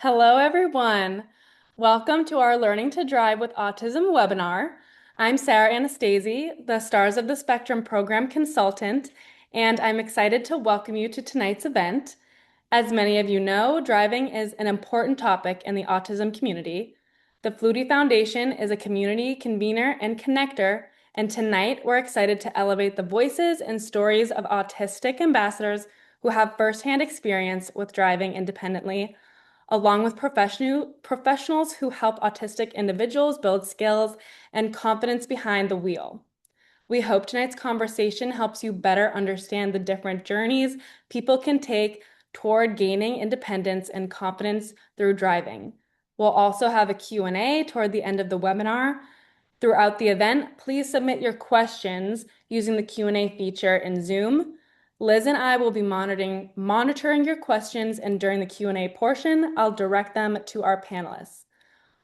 Hello, everyone. Welcome to our Learning to Drive with Autism webinar. I'm Sarah Anastasi, the Stars of the Spectrum program consultant, and I'm excited to welcome you to tonight's event. As many of you know, driving is an important topic in the autism community. The Flutie Foundation is a community convener and connector, and tonight we're excited to elevate the voices and stories of autistic ambassadors who have firsthand experience with driving independently, along with professionals who help autistic individuals build skills and confidence behind the wheel. We hope tonight's conversation helps you better understand the different journeys people can take toward gaining independence and confidence through driving. We'll also have a Q&A toward the end of the webinar. Throughout the event, please submit your questions using the Q&A feature in Zoom. Liz and I will be monitoring your questions, and during the Q&A portion, I'll direct them to our panelists.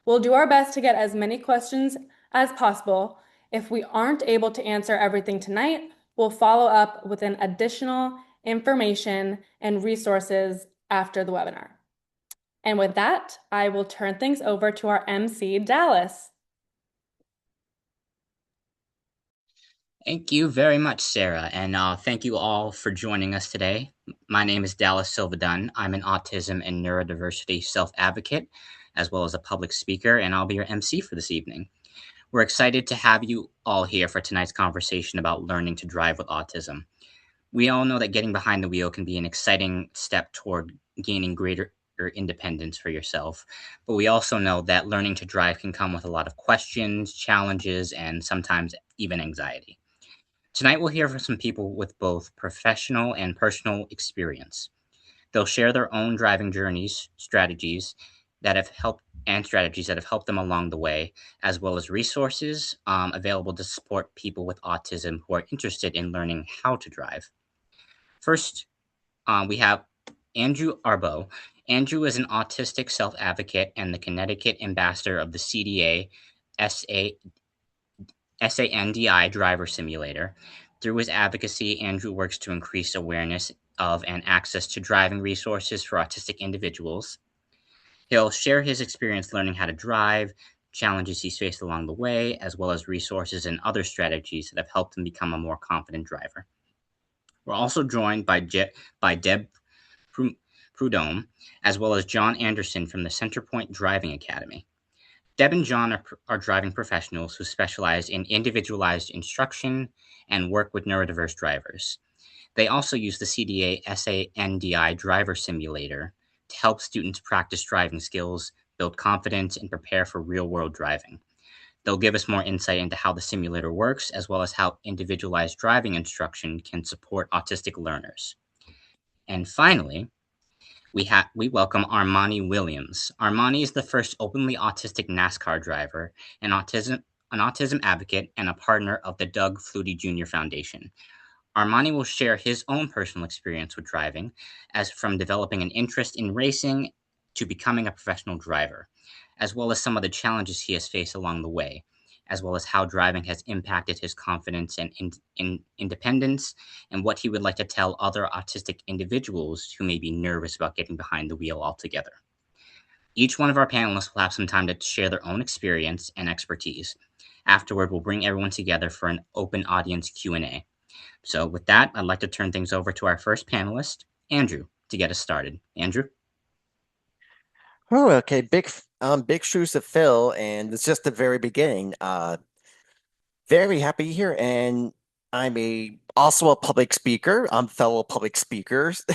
We'll do our best to get as many questions as possible. If we aren't able to answer everything tonight, we'll follow up with an additional information and resources after the webinar. And with that, I will turn things over to our MC, Dallas. Thank you very much, Sarah, and thank you all for joining us today. My name is Dallas Silva-Dunn. I'm an autism and neurodiversity self-advocate, as well as a public speaker, and I'll be your MC for this evening. We're excited to have you all here for tonight's conversation about learning to drive with autism. We all know that getting behind the wheel can be an exciting step toward gaining greater independence for yourself, but we also know that learning to drive can come with a lot of questions, challenges, and sometimes even anxiety. Tonight, we'll hear from some people with both professional and personal experience. They'll share their own driving journeys, strategies that have helped them along the way, as well as resources available to support people with autism who are interested in learning how to drive. First, we have Andrew Arboe. Andrew is an autistic self-advocate and the Connecticut Ambassador of the CDA SANDI Driver Simulator. Through his advocacy, Andrew works to increase awareness of and access to driving resources for autistic individuals. He'll share his experience learning how to drive, challenges he's faced along the way, as well as resources and other strategies that have helped him become a more confident driver. We're also joined by Deb Prudhomme, as well as John Anderson from the Centerpoint Driving Academy. Deb and John are driving professionals who specialize in individualized instruction and work with neurodiverse drivers. They also use the CDA SANDI Driver Simulator to help students practice driving skills, build confidence, and prepare for real-world driving. They'll give us more insight into how the simulator works, as well as how individualized driving instruction can support autistic learners. And finally, we welcome Armani Williams. Armani is the first openly autistic NASCAR driver, an autism advocate, and a partner of the Doug Flutie Jr. Foundation. Armani will share his own personal experience with driving, as from developing an interest in racing to becoming a professional driver, as well as some of the challenges he has faced along the way, as well as how driving has impacted his confidence and independence, and what he would like to tell other autistic individuals who may be nervous about getting behind the wheel altogether. Each one of our panelists will have some time to share their own experience and expertise. Afterward, we'll bring everyone together for an open audience Q&A. So with that, I'd like to turn things over to our first panelist, Andrew, to get us started. Andrew? Oh, okay. Big shoes to fill, and it's just the very beginning. Very happy here, and also a public speaker. I'm fellow public speakers,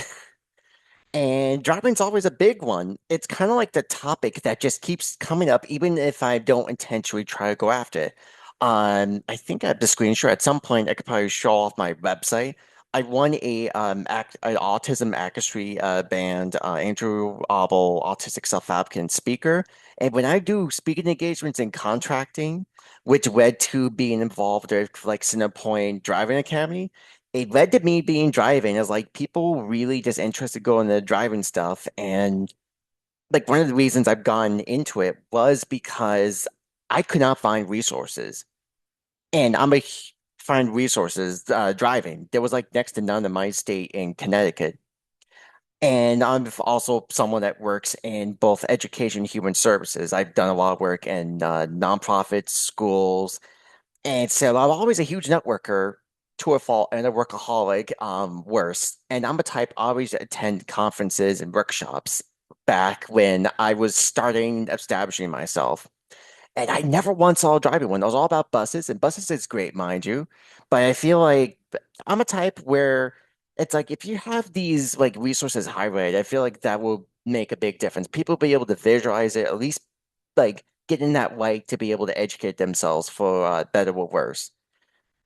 and driving's always a big one. It's kind of like the topic that just keeps coming up, even if I don't intentionally try to go after it. I think I have the screenshot. At some point, I could probably show off my website. I won an autism accessory band, Andrew Arboe, autistic self-advocate and speaker. And when I do speaking engagements in contracting, which led to being involved with like Centerpoint Driving Academy, it led to me being driving. As like people really just interested to go into driving stuff. And like one of the reasons I've gone into it was because I could not find resources. And find resources driving. There was like next to none in my state in Connecticut. And I'm also someone that works in both education and human services. I've done a lot of work in nonprofits, schools, and so I'm always a huge networker to a fault and a workaholic, worse. And I'm a type I always attend conferences and workshops back when I was starting establishing myself. And I never once saw a driving one. It was all about buses, and buses is great, mind you. But I feel like I'm a type where it's like if you have these like resources highlighted, I feel like that will make a big difference. People will be able to visualize it, at least like get in that light to be able to educate themselves for better or worse.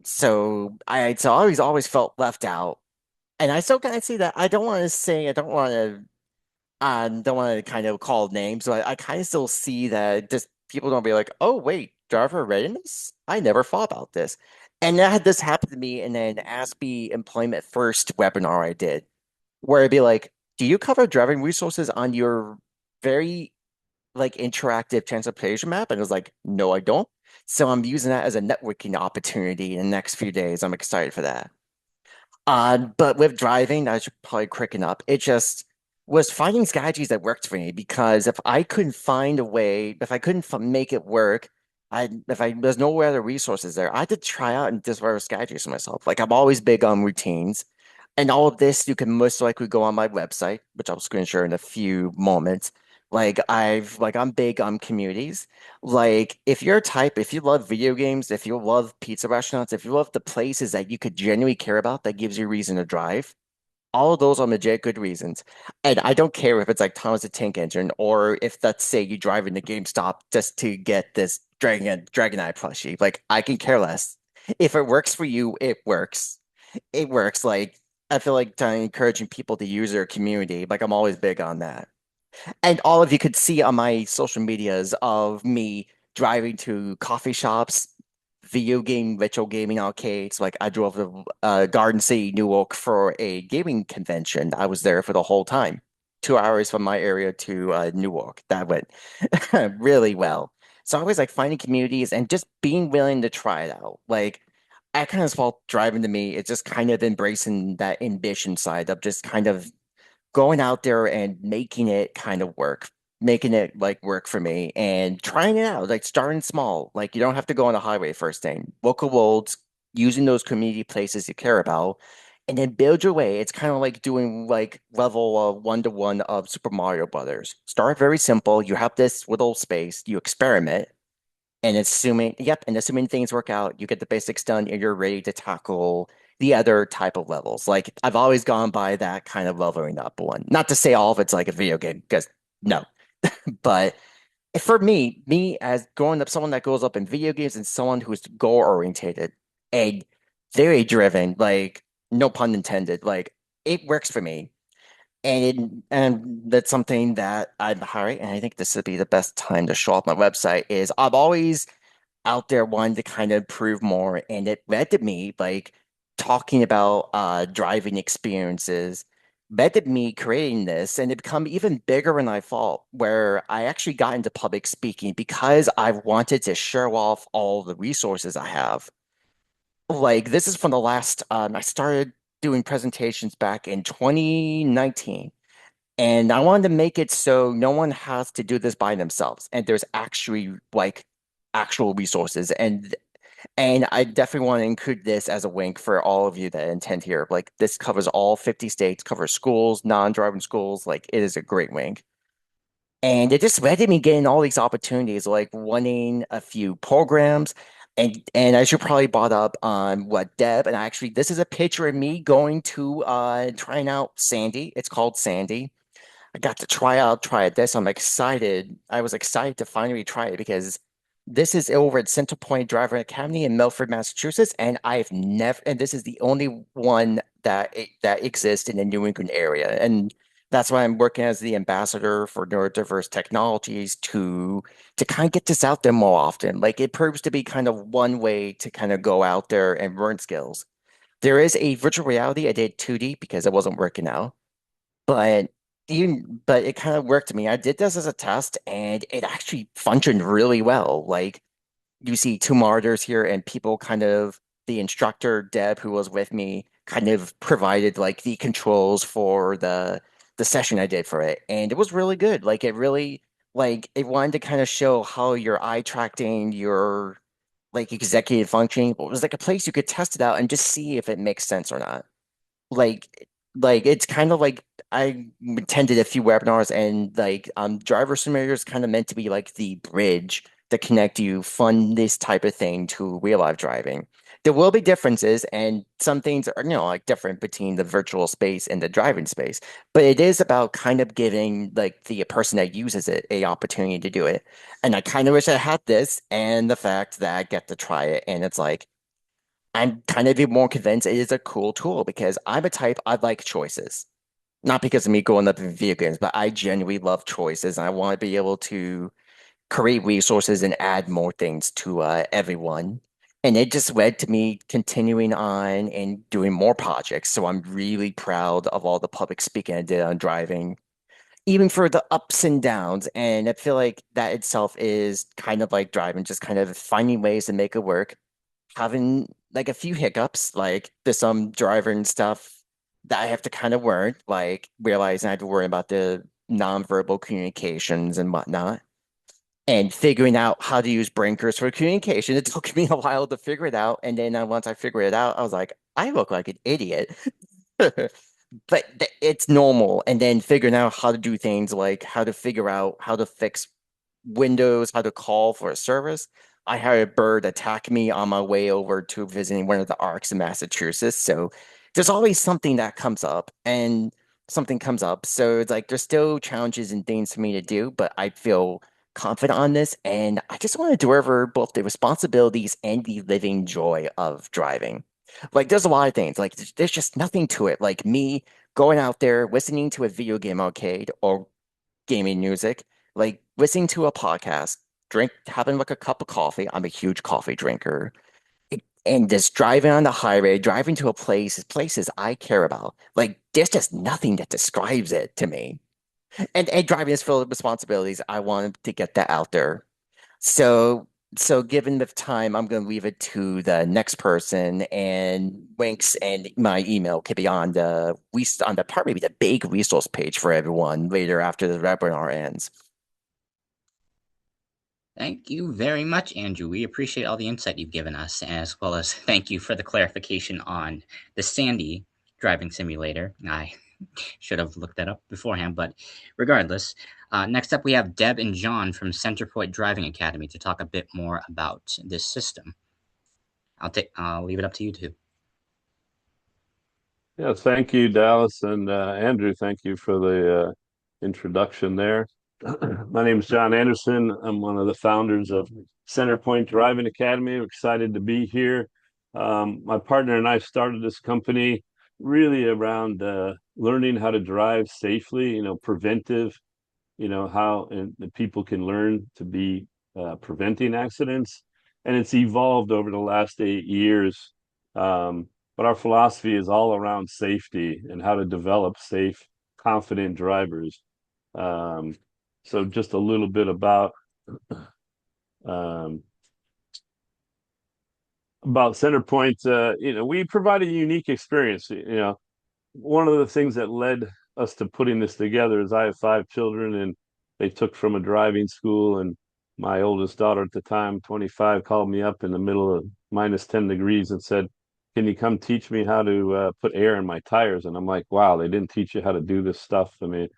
So I always felt left out, and I still kind of see that. I don't want to kind of call names, but I kind of still see that just people don't be like, oh, wait, driver readiness? I never thought about this. And I had this happen to me in an Ask Me Employment First webinar I did, where it'd be like, do you cover driving resources on your very like interactive transportation map? And it was like, no, I don't. So I'm using that as a networking opportunity in the next few days. I'm excited for that. But with driving, I should probably quicken up. It just was finding strategies that worked for me because if I couldn't find a way, if I couldn't make it work, if I there's no other resources there, I had to try out and discover strategies for myself. Like I'm always big on routines, and all of this you can most likely go on my website, which I'll screen share in a few moments. I'm big on communities. Like, if you're a type, if you love video games, if you love pizza restaurants, if you love the places that you could genuinely care about, that gives you a reason to drive, all of those are legit good reasons. And I don't care if it's like Thomas the Tank Engine or if, let's say, you drive into GameStop just to get this Dragon Eye plushie. Like, I can care less. If it works for you, it works. It works. Like, I feel like encouraging people to use their community. Like, I'm always big on that. And all of you could see on my social medias of me driving to coffee shops, video game, retro gaming arcades. Like I drove to Garden City, Newark for a gaming convention. I was there for the whole time. 2 hours from my area to Newark. That went really well. So I always like finding communities and just being willing to try it out. Like I kind of felt driving to me, it's just kind of embracing that ambition side of just kind of going out there and making it kind of work, making it like work for me and trying it out, like starting small. Like you don't have to go on a highway first thing. Local roads, using those community places you care about, and then build your way. It's kind of like doing like level 1-to-1 of Super Mario Brothers. Start very simple. You have this little space, you experiment, and assuming things work out, you get the basics done and you're ready to tackle the other type of levels. Like I've always gone by that kind of leveling up one. Not to say all of it's like a video game, because no. But for me as growing up, someone that grows up in video games and someone who's goal orientated and very driven, like no pun intended, like it works for me. And that's something that I'd highlight, and I think this would be the best time to show off my website is I'm always out there wanting to kind of prove more, and it led to me like talking about driving experiences, led to me creating this, and it become even bigger than I thought, where I actually got into public speaking because I wanted to show off all the resources I have. Like this is from the last I started doing presentations back in 2019. And I wanted to make it so no one has to do this by themselves. And there's actually like actual resources. And I definitely want to include this as a link for all of you that intend here. Like this covers all 50 states, covers schools, non-driving schools. Like it is a great link. And it just led to me getting all these opportunities, like running a few programs. And I should probably brought up what Deb and actually this is a picture of me going to trying out Sandy. It's called Sandy. I got to try this. I'm excited. I was excited to finally try it because this is over at Centerpoint Driving Academy in Milford, Massachusetts, and this is the only one that exists in the New England area. And that's why I'm working as the ambassador for neurodiverse technologies to kind of get this out there more often. Like it proves to be kind of one way to kind of go out there and learn skills. There is a virtual reality. I did 2D because it wasn't working out. But but it kind of worked to me. I did this as a test and it actually functioned really well. Like you see two monitors here and people kind of the instructor Deb who was with me kind of provided like the controls for the session I did for it, and it was really good. Like it really like it wanted to kind of show how your eye tracking, your like executive functioning. It was like a place you could test it out and just see if it makes sense or not. Like it's kind of like I attended a few webinars and like driver simulator is kind of meant to be like the bridge to connect you fund this type of thing to real life driving. There will be differences and some things are like different between the virtual space and the driving space, but it is about kind of giving like the person that uses it a opportunity to do it. And I kind of wish I had this and the fact that I get to try it and it's like I'm kind of even more convinced it is a cool tool because I'm a type I like choices. Not because of me growing up in video games, but I genuinely love choices and I want to be able to create resources and add more things to everyone. And it just led to me continuing on and doing more projects. So I'm really proud of all the public speaking I did on driving, even for the ups and downs. And I feel like that itself is kind of like driving, just kind of finding ways to make it work having like a few hiccups, like there's some driving stuff that I have to kind of learn, like realizing I have to worry about the nonverbal communications and whatnot, and figuring out how to use blinkers for communication. It took me a while to figure it out, and then once I figured it out, I was like, I look like an idiot. But it's normal. And then figuring out how to do things like how to figure out how to fix Windows, how to call for a service. I had a bird attack me on my way over to visiting one of the ARCs in Massachusetts. So there's always something that comes up and something comes up. So it's like there's still challenges and things for me to do, but I feel confident on this. And I just want to deliver both the responsibilities and the living joy of driving. Like there's a lot of things. Like there's just nothing to it. Like me going out there, listening to a video game arcade or gaming music, like listening to a podcast, having like a cup of coffee. I'm a huge coffee drinker. And just driving on the highway, driving to a places I care about. Like there's just nothing that describes it to me. And driving is filled with responsibilities. I wanted to get that out there. So, so given the time, I'm going to leave it to the next person, and links and my email could be on the part maybe the big resource page for everyone later after the webinar ends. Thank you very much, Andrew. We appreciate all the insight you've given us, as well as thank you for the clarification on the Sandy driving simulator. I should have looked that up beforehand, but regardless, next up we have Deb and John from Centerpoint Driving Academy to talk a bit more about this system. I'll leave it up to you two. Yeah, thank you, Dallas, and Andrew. Thank you for the introduction there. My name is John Anderson. I'm one of the founders of Centerpoint Driving Academy. I'm excited to be here. My partner and I started this company really around learning how to drive safely, preventive, how and the people can learn to be preventing accidents. And it's evolved over the last 8 years. But our philosophy is all around safety and how to develop safe, confident drivers. Um, so just a little bit um, about Centerpoint. We provide a unique experience. One of the things that led us to putting this together is I have 5 children, and they took from a driving school. And my oldest daughter at the time, 25, called me up in the middle of minus 10 degrees and said, "Can you come teach me how to put air in my tires?" And I'm like, "Wow, they didn't teach you how to do this stuff." I mean,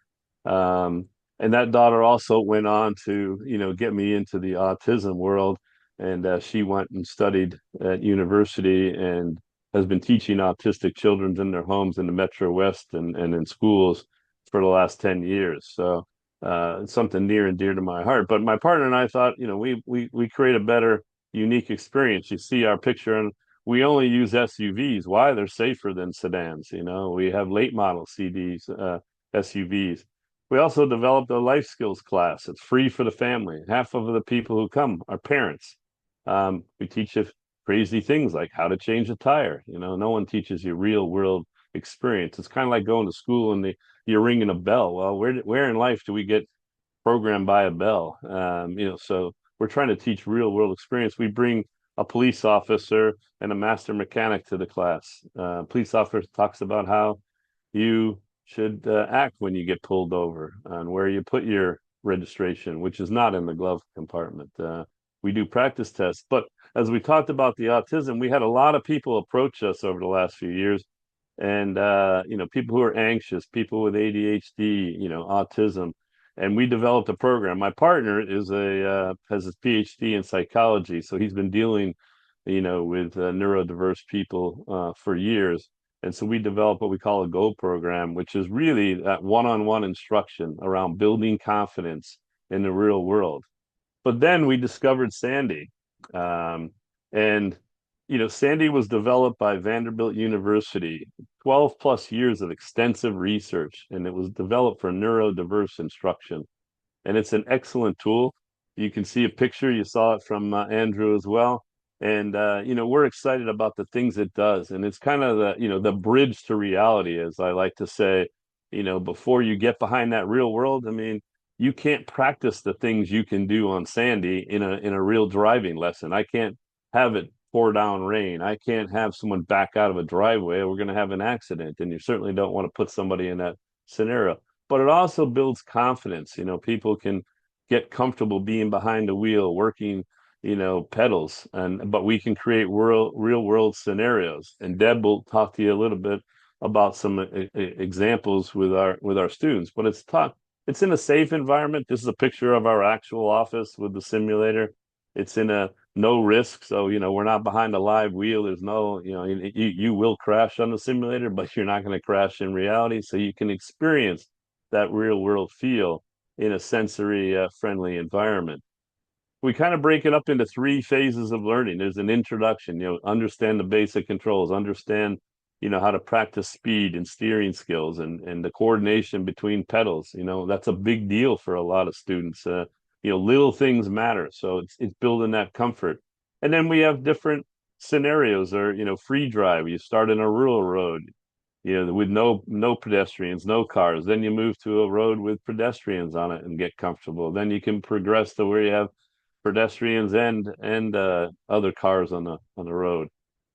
um, and that daughter also went on to, get me into the autism world. And she went and studied at university and has been teaching autistic children in their homes in the Metro West and in schools for the last 10 years. So it's something near and dear to my heart. But my partner and I thought, we create a better, unique experience. You see our picture, and we only use SUVs. Why? They're safer than sedans. We have late model SUVs. We also developed a life skills class. It's free for the family. Half of the people who come are parents. We teach you crazy things like how to change a tire. No one teaches you real world experience. It's kind of like going to school and you're ringing a bell. Well, where in life do we get programmed by a bell? So we're trying to teach real world experience. We bring a police officer and a master mechanic to the class. Police officer talks about how you should act when you get pulled over, and where you put your registration, which is not in the glove compartment. We do practice tests, but as we talked about the autism, we had a lot of people approach us over the last few years, and people who are anxious, people with ADHD, autism, and we developed a program. My partner has his PhD in psychology, so he's been dealing, with neurodiverse people for years. And so we developed what we call a GO program, which is really that one-on-one instruction around building confidence in the real world. But then we discovered SANDI. And, SANDI was developed by Vanderbilt University, 12 plus years of extensive research, and it was developed for neurodiverse instruction. And it's an excellent tool. You can see a picture. You saw it from Andrew as well. And, we're excited about the things it does. And it's kind of the bridge to reality, as I like to say, before you get behind that real world. I mean, you can't practice the things you can do on SANDI in a real driving lesson. I can't have it pour down rain. I can't have someone back out of a driveway. We're going to have an accident. And you certainly don't want to put somebody in that scenario. But it also builds confidence. People can get comfortable being behind the wheel, working, pedals, but we can create real world scenarios. And Deb will talk to you a little bit about some examples with our students. But it's in a safe environment. This is a picture of our actual office with the simulator. It's in a no risk, so we're not behind a live wheel. There's no, you will crash on the simulator, but you're not going to crash in reality. So you can experience that real world feel in a sensory friendly environment. We kind of break it up into 3 phases of learning. There's an introduction, understand the basic controls, understand, how to practice speed and steering skills and the coordination between pedals. That's a big deal for a lot of students. Little things matter. So it's building that comfort. And then we have different scenarios or, free drive. You start in a rural road, with no pedestrians, no cars. Then you move to a road with pedestrians on it and get comfortable. Then you can progress to where you have pedestrians and other cars on the road.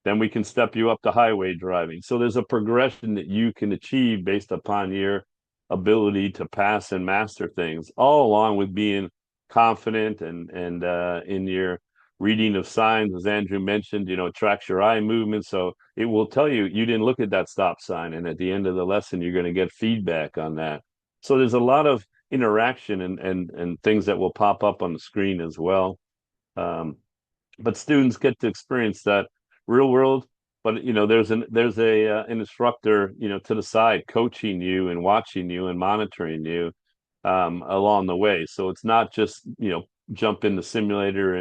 Then we can step you up to highway driving. So there's a progression that you can achieve based upon your ability to pass and master things, all along with being confident and in your reading of signs. As Andrew mentioned, it tracks your eye movement. So it will tell you didn't look at that stop sign. And at the end of the lesson, you're going to get feedback on that. So there's a lot of interaction and things that will pop up on the screen as well. But students get to experience that real world. But there's an instructor to the side coaching you and watching you and monitoring you along the way. So it's not just jump in the simulator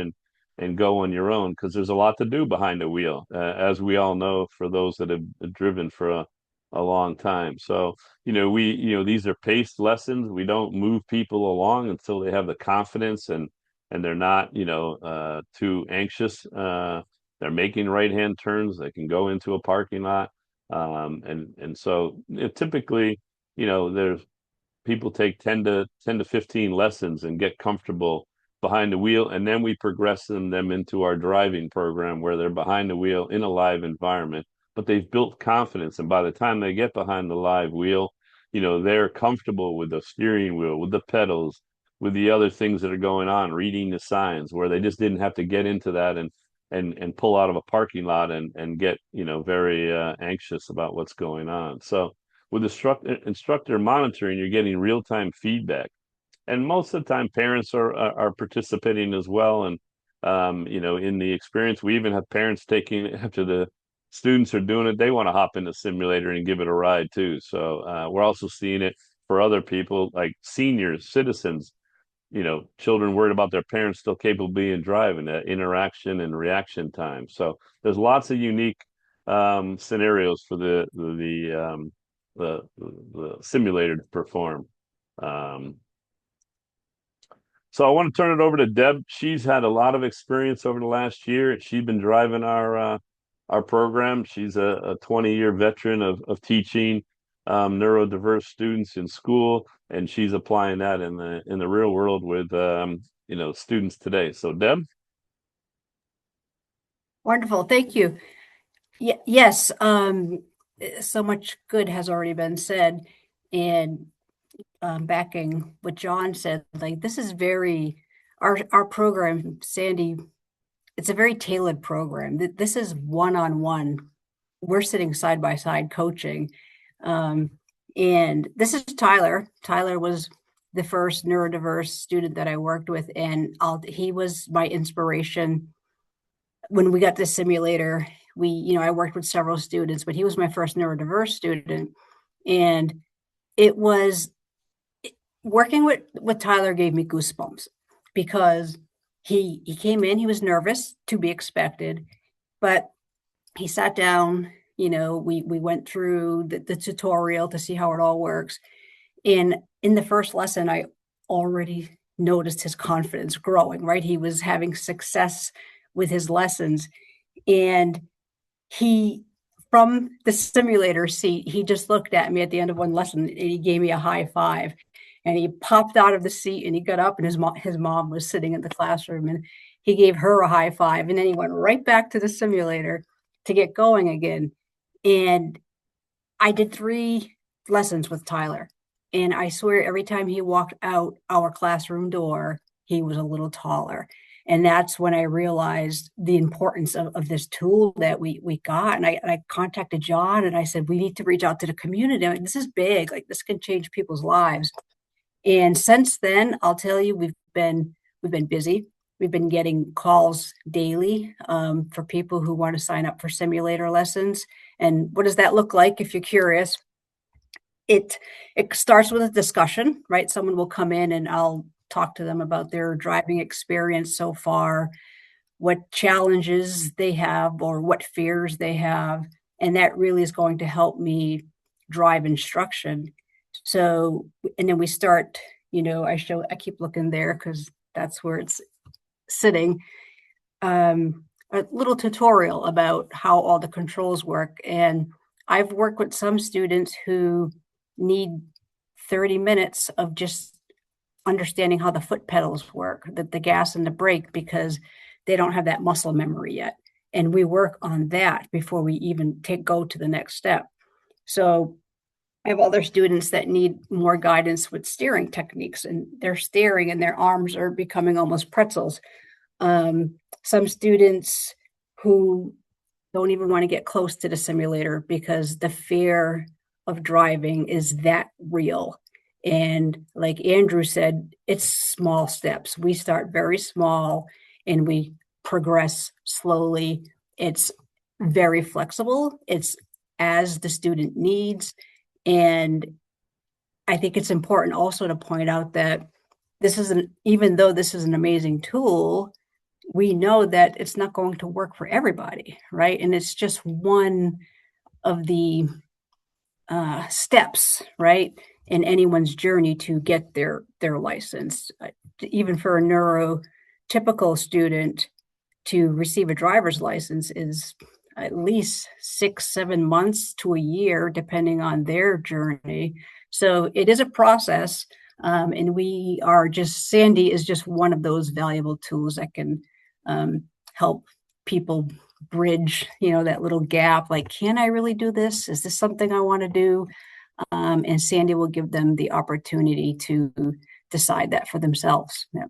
and go on your own, because there's a lot to do behind the wheel, as we all know, for those that have driven for a long time. So these are paced lessons. We don't move people along until they have the confidence and they're not too anxious. They're making right-hand turns. They can go into a parking lot. And so typically, there's people take 10 to 15 lessons and get comfortable behind the wheel. And then we progress them into our driving program where they're behind the wheel in a live environment, but they've built confidence. And by the time they get behind the live wheel, they're comfortable with the steering wheel, with the pedals, with the other things that are going on, reading the signs, where they just didn't have to get into that and pull out of a parking lot and get, very anxious about what's going on. So with instructor monitoring, you're getting real-time feedback. And most of the time, parents are participating as well. And, in the experience, we even have parents taking, after the students are doing it, they want to hop in the simulator and give it a ride too. So we're also seeing it for other people like seniors, citizens, children worried about their parents still capable of being driving, interaction and reaction time. So there's lots of unique scenarios for the simulator to perform. So I want to turn it over to Deb. She's had a lot of experience over the last year. She's been driving our program. She's a 20-year veteran of teaching neurodiverse students in school, and she's applying that in the real world with students today. So Deb. Wonderful, thank you. Yes, so much good has already been said. And backing what John said, like this is our program, Sandy, it's a very tailored program. This is one-on-one. We're sitting side by side coaching. And this is Tyler. Tyler was the first neurodiverse student that I worked with, and he was my inspiration. When we got this simulator, I worked with several students, but he was my first neurodiverse student. And it was working with Tyler gave me goosebumps because he came in, he was nervous, to be expected, but he sat down, we went through the tutorial to see how it all works. And in the first lesson, I already noticed his confidence growing, right? He was having success with his lessons. And from the simulator seat, he just looked at me at the end of one lesson and he gave me a high five. And he popped out of the seat and he got up, and his mom was sitting in the classroom, and he gave her a high five. And then he went right back to the simulator to get going again. And I did 3 lessons with Tyler. And I swear every time he walked out our classroom door, he was a little taller. And that's when I realized the importance of this tool that we got. And I contacted John and I said, we need to reach out to the community. I mean, this is big, like this can change people's lives. And since then, I'll tell you, we've been busy. We've been getting calls daily for people who want to sign up for simulator lessons. And what does that look like if you're curious? It starts with a discussion, right? Someone will come in and I'll talk to them about their driving experience so far, what challenges they have or what fears they have. And that really is going to help me drive instruction. So, and then we start, I keep looking there because that's where it's sitting, a little tutorial about how all the controls work. And I've worked with some students who need 30 minutes of just understanding how the foot pedals work, the gas and the brake, because they don't have that muscle memory yet. And we work on that before we even go to the next step. So I have other students that need more guidance with steering techniques, and they're steering and their arms are becoming almost pretzels. Some students who don't even want to get close to the simulator because the fear of driving is that real. And like Andrew said, it's small steps. We start very small and we progress slowly. It's very flexible. It's as the student needs. And I think it's important also to point out that even though this is an amazing tool, we know that it's not going to work for everybody, right? And it's just one of the steps, right, in anyone's journey to get their license. Even for a neurotypical student to receive a driver's license is at least 6-7 months to a year, depending on their journey. So it is a process. And Sandy is just one of those valuable tools that can help people bridge, that little gap. Like, can I really do this? Is this something I want to do? And Sandy will give them the opportunity to decide that for themselves. Yeah.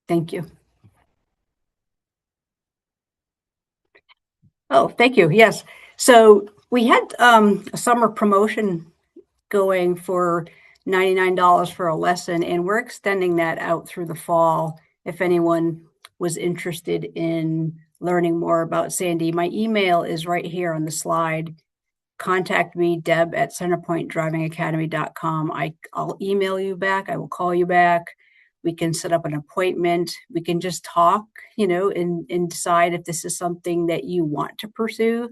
Thank you. Oh, thank you. Yes. So we had a summer promotion going for $99 for a lesson, and we're extending that out through the fall. If anyone was interested in learning more about Sandy, my email is right here on the slide. Contact me, Deb at centerpointdrivingacademy.com. I'll email you back. I will call you back. We can set up an appointment. We can just talk, and decide if this is something that you want to pursue.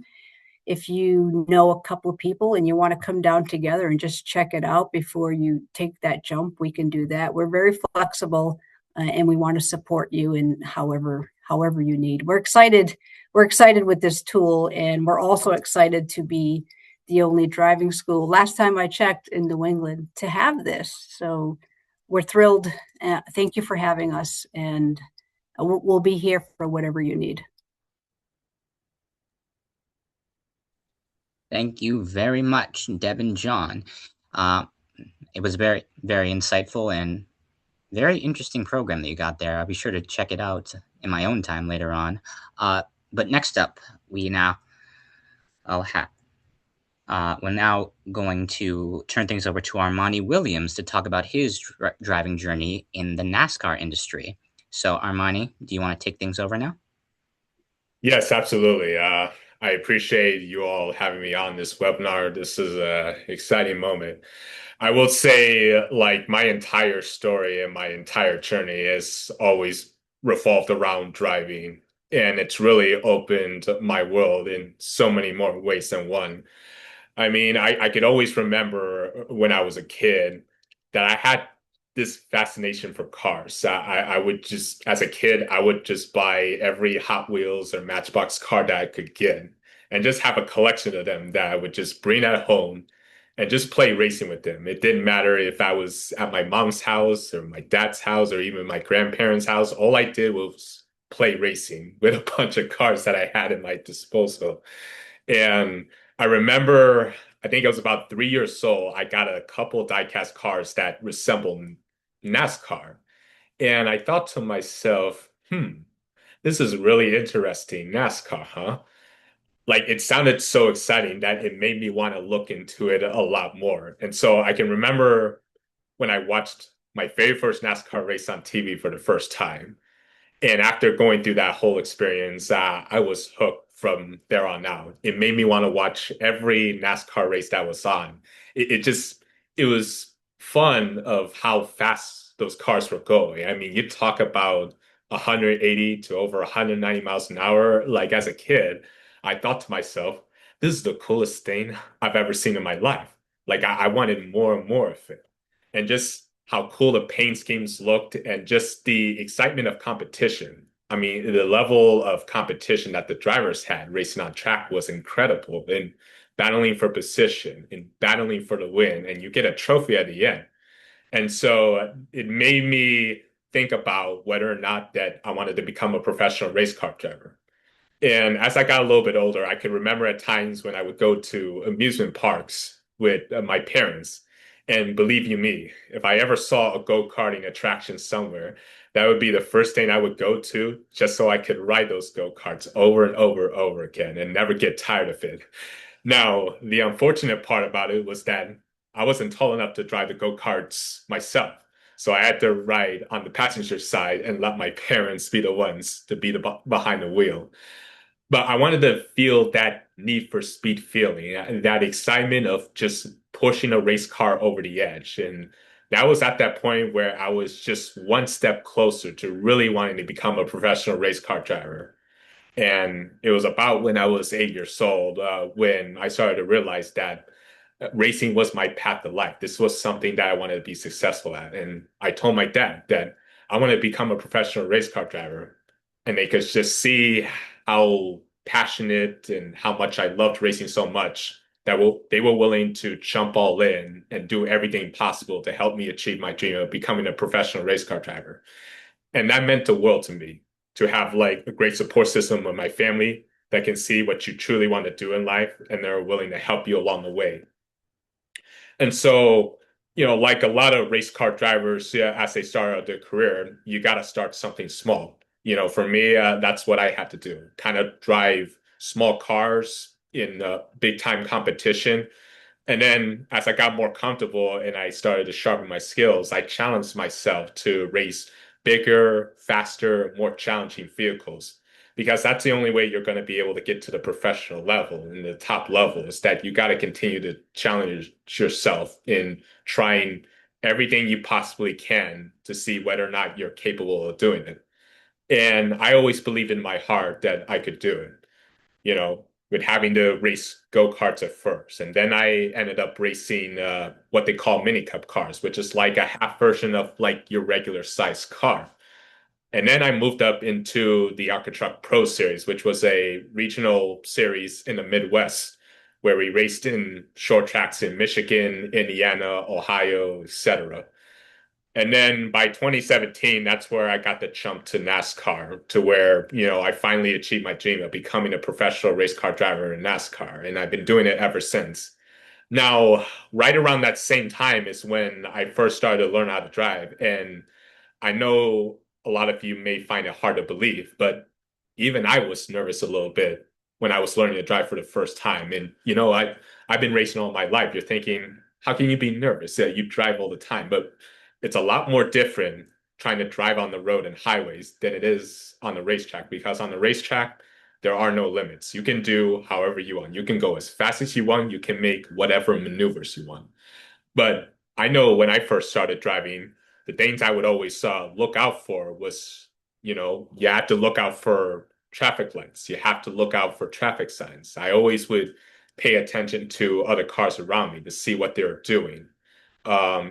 If you know a couple of people and you want to come down together and just check it out before you take that jump, we can do that. We're very flexible, and we want to support you in however you need. We're excited with this tool, and we're also excited to be the only driving school, last time I checked, in New England to have this. So we're thrilled. Thank you for having us, and we'll be here for whatever you need. Thank you very much, Deb and John. Uh, it was very, very insightful and very interesting program that you got there. I'll be sure to check it out in my own time later on. But next up, we now I'll have we're now going to turn things over to Armani Williams to talk about his driving journey in the NASCAR industry. So, Armani, do you want to take things over now? Yes, absolutely. I appreciate you all having me on this webinar. This is an exciting moment. I will say, like, my entire story and my entire journey has always revolved around driving, and it's really opened my world in so many more ways than one. I mean, I could always remember when I was a kid that I had this fascination for cars. I would just, as a kid, I would just buy every Hot Wheels or Matchbox car that I could get and just have a collection of them that I would just bring at home and just play racing with them. It didn't matter if I was at my mom's house or my dad's house or even my grandparents' house. All I did was play racing with a bunch of cars that I had at my disposal. And I remember, I think I was about 3 years old. I got a couple diecast cars that resembled NASCAR. And I thought to myself, this is really interesting. NASCAR, huh? Like it sounded so exciting that it made me want to look into it a lot more. And so I can remember when I watched my very first NASCAR race on TV for the first time. And after going through that whole experience, I was hooked from there on out. It made me want to watch every NASCAR race that was on. It was fun of how fast those cars were going. I mean, you talk about 180 to over 190 miles an hour. Like as a kid, I thought to myself, this is the coolest thing I've ever seen in my life. Like I wanted more and more of it. And just how cool the paint schemes looked and just the excitement of competition. I mean, the level of competition that the drivers had racing on track was incredible in battling for position, in battling for the win, and you get a trophy at the end. And so it made me think about whether or not that I wanted to become a professional race car driver. And as I got a little bit older, I could remember at times when I would go to amusement parks with my parents. And believe you me, if I ever saw a go-karting attraction somewhere, that would be the first thing I would go to just so I could ride those go-karts over and over and over again and never get tired of it. Now, the unfortunate part about it was that I wasn't tall enough to drive the go-karts myself. So I had to ride on the passenger side and let my parents be the ones to be behind the wheel. But I wanted to feel that need for speed feeling, that excitement of just pushing a race car over the edge. And that was at that point where I was just one step closer to really wanting to become a professional race car driver. And it was about when I was 8 years old, when I started to realize that racing was my path to life. This was something that I wanted to be successful at. And I told my dad that I want to become a professional race car driver. And they could just see how passionate and how much I loved racing so much that they were willing to jump all in and do everything possible to help me achieve my dream of becoming a professional race car driver. And that meant the world to me to have like a great support system with my family that can see what you truly want to do in life and they're willing to help you along the way. And so, like a lot of race car drivers, yeah, as they start out their career, you got to start something small. For me, that's what I had to do, kind of drive small cars in big time competition. And then as I got more comfortable and I started to sharpen my skills, I challenged myself to race bigger, faster, more challenging vehicles. Because that's the only way you're going to be able to get to the professional level and the top level is that you got to continue to challenge yourself in trying everything you possibly can to see whether or not you're capable of doing it. And I always believed in my heart that I could do it, with having to race go-karts at first. And then I ended up racing what they call mini cup cars, which is like a half version of like your regular size car. And then I moved up into the ArcaTruck Pro Series, which was a regional series in the Midwest, where we raced in short tracks in Michigan, Indiana, Ohio, etc. And then by 2017, that's where I got the jump to NASCAR, to where, I finally achieved my dream of becoming a professional race car driver in NASCAR. And I've been doing it ever since. Now, right around that same time is when I first started to learn how to drive. And I know a lot of you may find it hard to believe, but even I was nervous a little bit when I was learning to drive for the first time. And I've been racing all my life. You're thinking, how can you be nervous? Yeah, you drive all the time, but it's a lot more different trying to drive on the road and highways than it is on the racetrack, because on the racetrack there are no limits. You can do however you want. You can go as fast as you want. You can make whatever maneuvers you want. But I know when I first started driving, the things I would always look out for was, you have to look out for traffic lights. You have to look out for traffic signs. I always would pay attention to other cars around me to see what they were doing.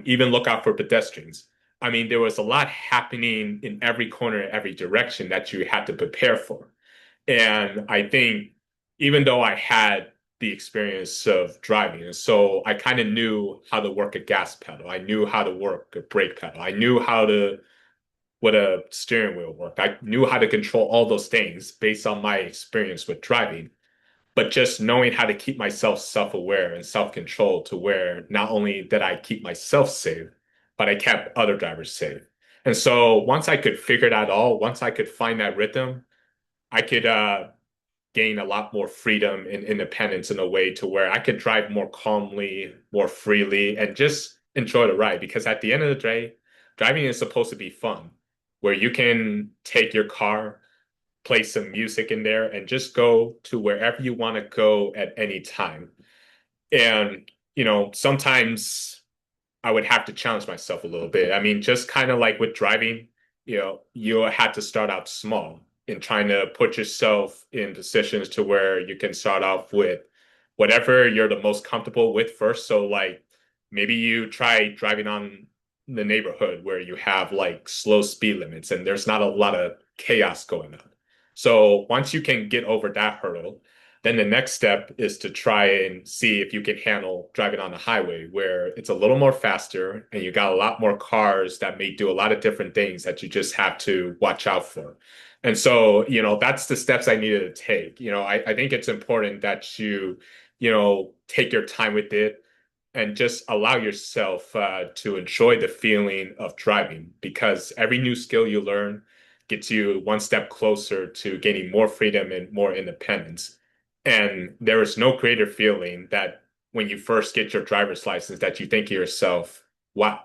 Even look out for pedestrians. I mean, there was a lot happening in every corner, every direction that you had to prepare for. And I think even though I had the experience of driving, and so I kind of knew how to work a gas pedal, I knew how to work a brake pedal, I knew what a steering wheel worked. I knew how to control all those things based on my experience with driving. But just knowing how to keep myself self-aware and self-controlled to where not only did I keep myself safe, but I kept other drivers safe. And so once I could figure that all, once I could find that rhythm, I could gain a lot more freedom and independence in a way to where I could drive more calmly, more freely, and just enjoy the ride. Because at the end of the day, driving is supposed to be fun, where you can take your car, play some music in there, and just go to wherever you want to go at any time. And, sometimes I would have to challenge myself a little bit. I mean, just kind of like with driving, you had to start out small in trying to put yourself in positions to where you can start off with whatever you're the most comfortable with first. So like maybe you try driving on the neighborhood where you have like slow speed limits and there's not a lot of chaos going on. So once you can get over that hurdle, then the next step is to try and see if you can handle driving on the highway where it's a little more faster and you got a lot more cars that may do a lot of different things that you just have to watch out for. And so, that's the steps I needed to take. I think it's important that take your time with it and just allow yourself to enjoy the feeling of driving, because every new skill you learn gets you one step closer to gaining more freedom and more independence. And there is no greater feeling that when you first get your driver's license that you think to yourself, wow,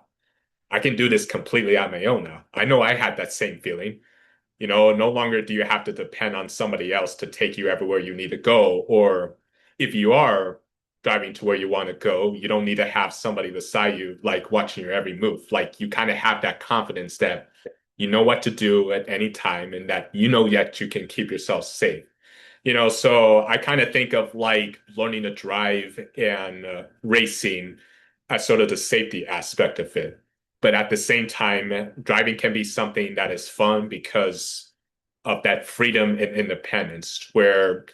I can do this completely on my own now. I know I had that same feeling. No longer do you have to depend on somebody else to take you everywhere you need to go. Or if you are driving to where you want to go, you don't need to have somebody beside you, like watching your every move. Like you kind of have that confidence that you know what to do at any time and that yet you can keep yourself safe. So I kind of think of like learning to drive and racing as sort of the safety aspect of it. But at the same time, driving can be something that is fun because of that freedom and independence where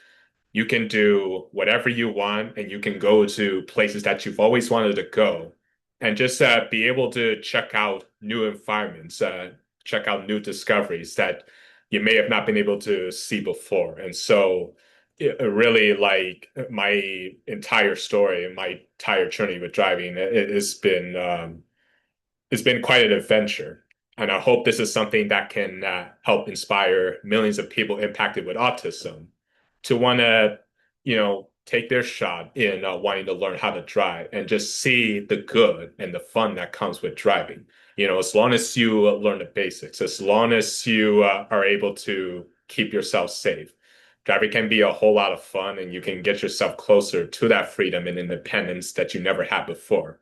you can do whatever you want and you can go to places that you've always wanted to go and just be able to check out new environments, check out new discoveries that you may have not been able to see before. And so it really like my entire story and my entire journey with driving, it's been quite an adventure. And I hope this is something that can help inspire millions of people impacted with autism to want to, take their shot in wanting to learn how to drive and just see the good and the fun that comes with driving. As long as you learn the basics, as long as you are able to keep yourself safe, driving can be a whole lot of fun and you can get yourself closer to that freedom and independence that you never had before.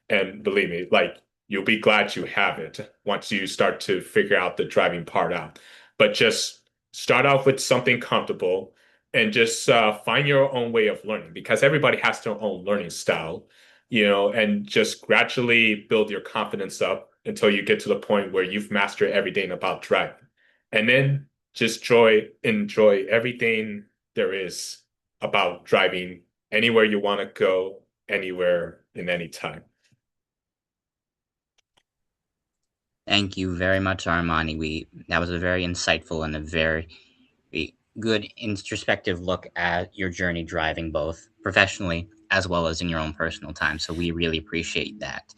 And believe me, like you'll be glad you have it once you start to figure out the driving part out. But just start off with something comfortable and just find your own way of learning because everybody has their own learning style, and just gradually build your confidence up until you get to the point where you've mastered everything about driving. And then just enjoy everything there is about driving anywhere you want to go, anywhere, in any time. Thank you very much, Armani. That was a very insightful and a very good introspective look at your journey driving, both professionally as well as in your own personal time. So we really appreciate that.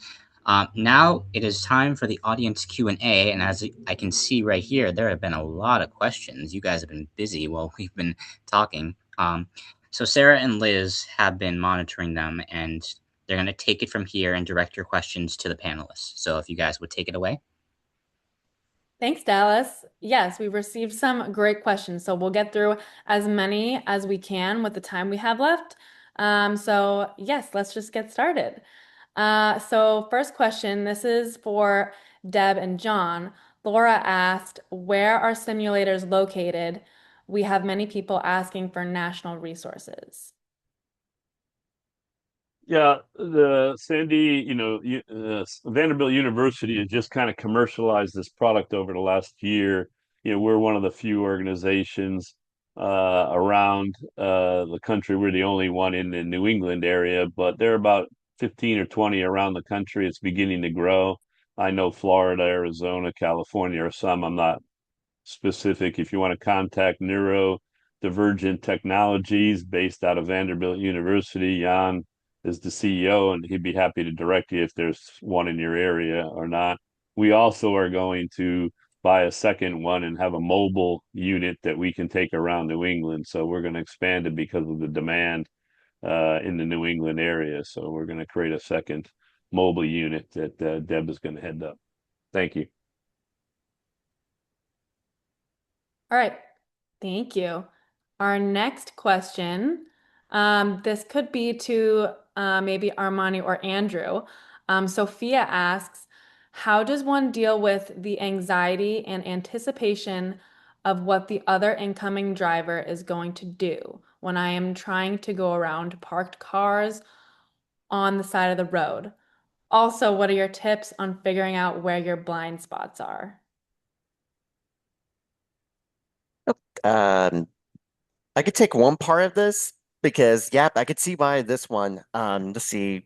Now it is time for the audience Q&A, and as I can see right here, there have been a lot of questions. You guys have been busy while we've been talking. So Sarah and Liz have been monitoring them, and they're going to take it from here and direct your questions to the panelists. So if you guys would take it away. Thanks, Dallas. Yes, we've received some great questions, so we'll get through as many as we can with the time we have left. So yes, let's just get started. So first question, this is for Deb and John. Laura asked, where are simulators located? We have many people asking for national resources. Yeah, the Sandy, Vanderbilt University has just kind of commercialized this product over the last year. We're one of the few organizations around the country. We're the only one in the New England area, but there are about 15 or 20 around the country. It's beginning to grow. I know Florida, Arizona, California are some. I'm not specific. If you want to contact Neurodivergent Technologies based out of Vanderbilt University, Jan is the CEO, and he'd be happy to direct you if there's one in your area or not. We also are going to buy a second one and have a mobile unit that we can take around New England. So we're going to expand it because of the demand in the New England area. So we're going to create a second mobile unit that Deb is going to head up. Thank you. All right, thank you. Our next question, this could be to maybe Armani or Andrew. Sophia asks, how does one deal with the anxiety and anticipation of what the other incoming driver is going to do when I am trying to go around parked cars on the side of the road? Also, what are your tips on figuring out where your blind spots are? Um, I could take one part of this because, yep, I could see why this one, let's see,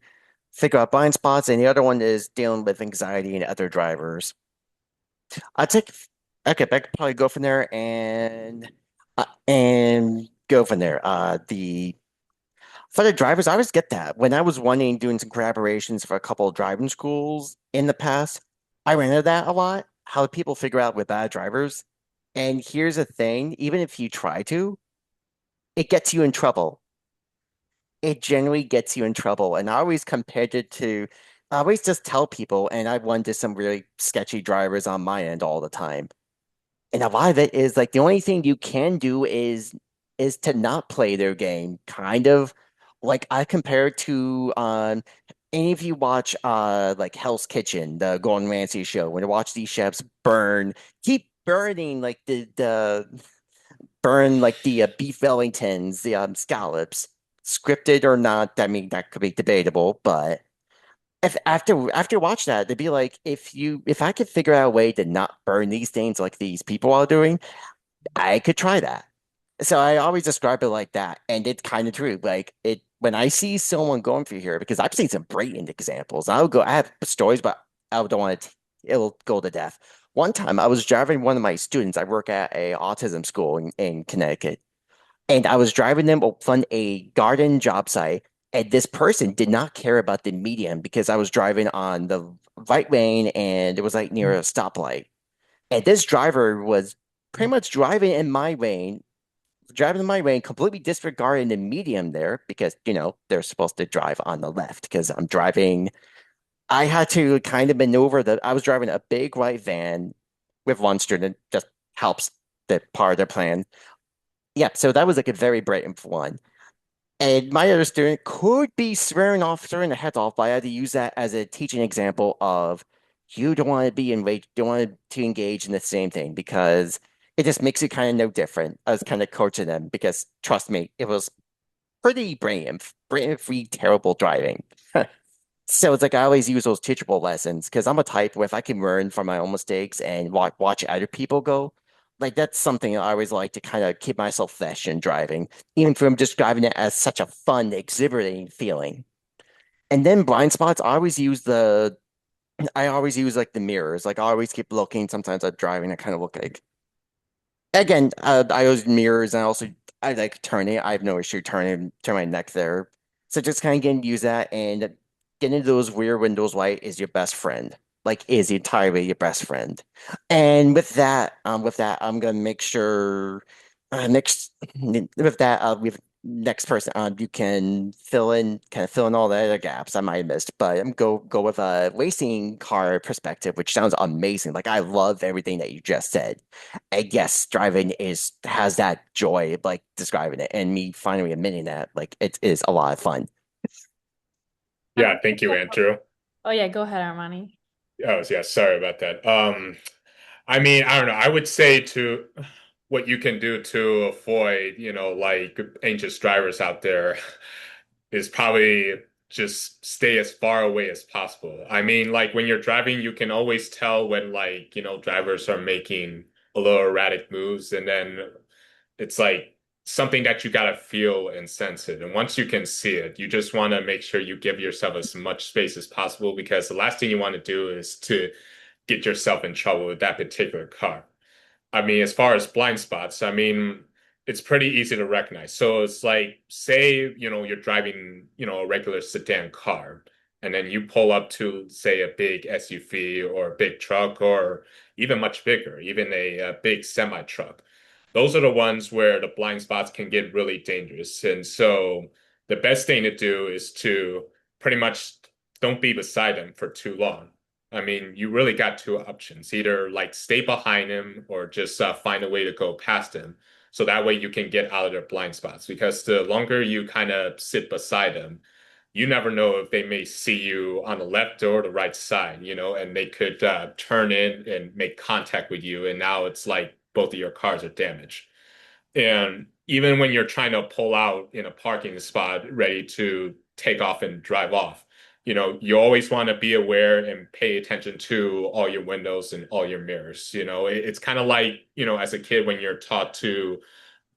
figure out blind spots, and the other one is dealing with anxiety and other drivers. I take, okay, I could probably go from there and go from there. The For the drivers, I always get that. When I was wanting doing some collaborations for a couple of driving schools in the past, I ran into that a lot. How people figure out with bad drivers. And here's the thing, even if you try to, it gets you in trouble. It generally gets you in trouble. And I always compared it to, I always just tell people, and I run into some really sketchy drivers on my end all the time. And a lot of it is like the only thing you can do is to not play their game. Kind of like I compare it to any of you watch like Hell's Kitchen, the Gordon Ramsay show, when you watch these chefs keep burning like the beef Wellingtons, the scallops, scripted or not. I mean, that could be debatable, but if after watch that, they'd be like, if I could figure out a way to not burn these things like these people are doing, I could try that. So I always describe it like that, and it's kind of true. Like it when I see someone going through here, because I've seen some blatant examples. I have stories, but I don't want to. It'll go to death. One time, I was driving one of my students. I work at a autism school in Connecticut, and I was driving them on a garden job site, and this person did not care about the median because I was driving on the right lane, and it was like near a stoplight. And this driver was pretty much driving in my lane, completely disregarding the medium there because, they're supposed to drive on the left because I'm driving. I had to kind of maneuver I was driving a big white van with one student, just helps the part of their plan. Yeah, so that was like a very blatant one. And my other student could be swearing off, swearing the heads off, but I had to use that as a teaching example of you don't want to be enraged, don't want to engage in the same thing because it just makes it kind of no different. I was kind of coaching them because trust me, it was pretty brain free, terrible driving. So it's like I always use those teachable lessons because I'm a type where if I can learn from my own mistakes and watch other people go, like that's something I always like to kind of keep myself fresh in driving, even if I'm just driving it as such a fun, exhilarating feeling. And then blind spots, I always use I always use like the mirrors. Like I always keep looking. Sometimes I'm driving. I kind of look like again. I use mirrors, and I like turning. I have no issue turn my neck there. So just kind of getting use that and getting those rear windows white is your best friend. Like is entirely your best friend. And with that, I'm gonna make sure next with that with next person you can fill in all the other gaps I might have missed. But I'm go with a racing car perspective, which sounds amazing. Like I love everything that you just said. And yes, driving is has that joy of like describing it, and me finally admitting that like it is a lot of fun. Yeah, thank you, Andrew. Oh yeah, go ahead, Armani. Oh, yeah, sorry about that. I mean, I don't know. I would say to what you can do to avoid, like anxious drivers out there is probably just stay as far away as possible. I mean, like when you're driving, you can always tell when like, drivers are making a little erratic moves, and then it's like something that you gotta feel and sense it. And once you can see it, you just want to make sure you give yourself as much space as possible, because the last thing you want to do is to get yourself in trouble with that particular car. I mean, as far as blind spots, I mean, it's pretty easy to recognize. So it's like, say, you're driving, a regular sedan car, and then you pull up to, say, a big SUV or a big truck, or even much bigger, even a big semi truck. Those are the ones where the blind spots can get really dangerous. And so the best thing to do is to pretty much don't be beside them for too long. I mean, you really got two options. Either like stay behind him or just find a way to go past him. So that way you can get out of their blind spots. Because the longer you kind of sit beside them, you never know if they may see you on the left or the right side, and they could turn in and make contact with you. And now it's like both of your cars are damaged. And even when you're trying to pull out in a parking spot, ready to take off and drive off, you always want to be aware and pay attention to all your windows and all your mirrors. It's kind of like, as a kid when you're taught to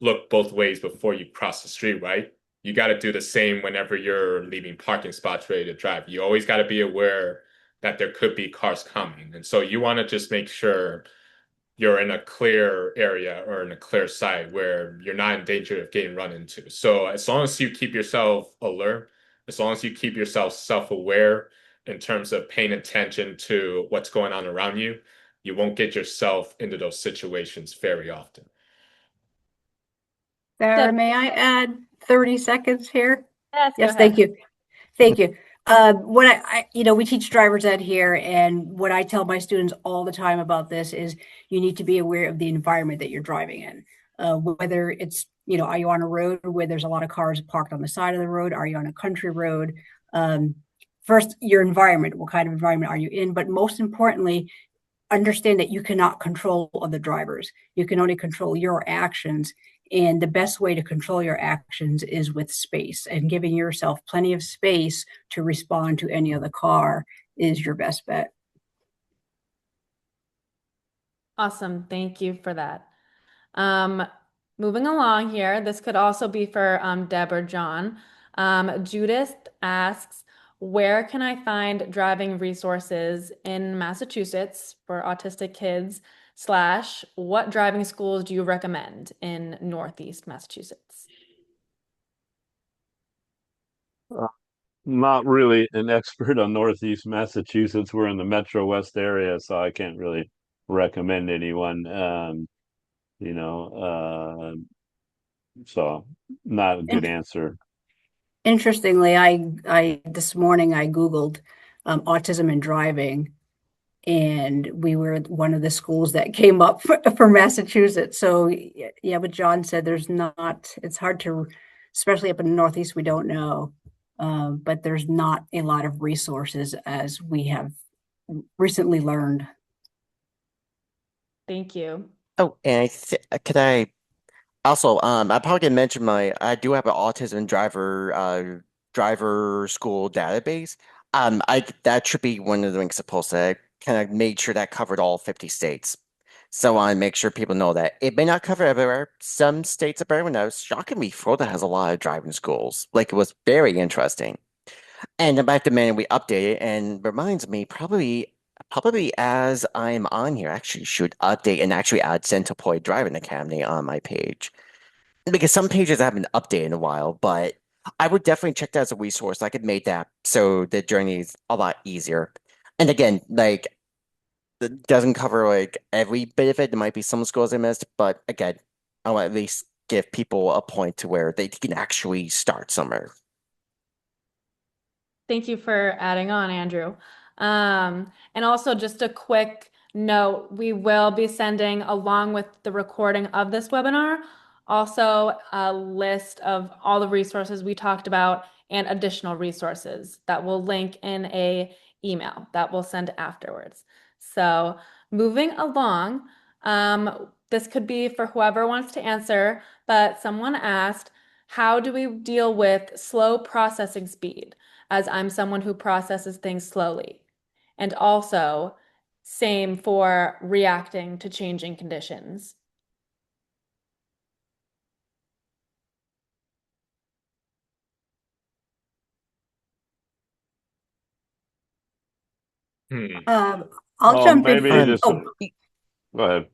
look both ways before you cross the street, right? You got to do the same whenever you're leaving parking spots ready to drive. You always got to be aware that there could be cars coming. And so you want to just make sure you're in a clear area or in a clear site where you're not in danger of getting run into. So as long as you keep yourself alert, as long as you keep yourself self-aware in terms of paying attention to what's going on around you, you won't get yourself into those situations very often. Sarah, may I add 30 seconds here? Yes, go Yes, ahead. thank you. Thank you. What we teach driver's ed here, and what I tell my students all the time about this is you need to be aware of the environment that you're driving in. Whether it's, are you on a road where there's a lot of cars parked on the side of the road? Are you on a country road? First, your environment. What kind of environment are you in? But most importantly, understand that you cannot control other drivers. You can only control your actions. And the best way to control your actions is with space, and giving yourself plenty of space to respond to any other car is your best bet. Awesome. Thank you for that. Moving along here, this could also be for Deb or John. Judith asks, where can I find driving resources in Massachusetts for autistic kids, / what driving schools do you recommend in Northeast Massachusetts? Not really an expert on Northeast Massachusetts. We're in the Metro West area, so I can't really recommend anyone. So not a good answer. Interestingly, I this morning I Googled autism and driving, and we were one of the schools that came up for Massachusetts. So yeah, what John said, it's hard to, especially up in the Northeast, we don't know. But there's not a lot of resources, as we have recently learned. Thank you. Oh, and could I also I probably didn't mention I do have an autism driver school database. I that should be one of the links supposed to. I kind of made sure that covered all 50 states. So I make sure people know that it may not cover everywhere. Some states are better than others. Shockingly, Florida has a lot of driving schools. Like it was very interesting. And about the minute we update it, and reminds me, probably Probably as I'm on here, actually should update and actually add Centerpoint Driving Academy on my page. Because some pages haven't updated in a while, but I would definitely check that as a resource. I could make that so the journey is a lot easier. And again, like it doesn't cover like every bit of it. There might be some schools I missed, but again, I want to at least give people a point to where they can actually start somewhere. Thank you for adding on, Andrew. And also, just a quick note, we will be sending, along with the recording of this webinar, also a list of all the resources we talked about and additional resources that will link in a email that we'll send afterwards. So moving along, this could be for whoever wants to answer, but someone asked, how do we deal with slow processing speed? As I'm someone who processes things slowly. And also, same for reacting to changing conditions. Hmm. I'll Well, jump in. maybe just Oh, go ahead.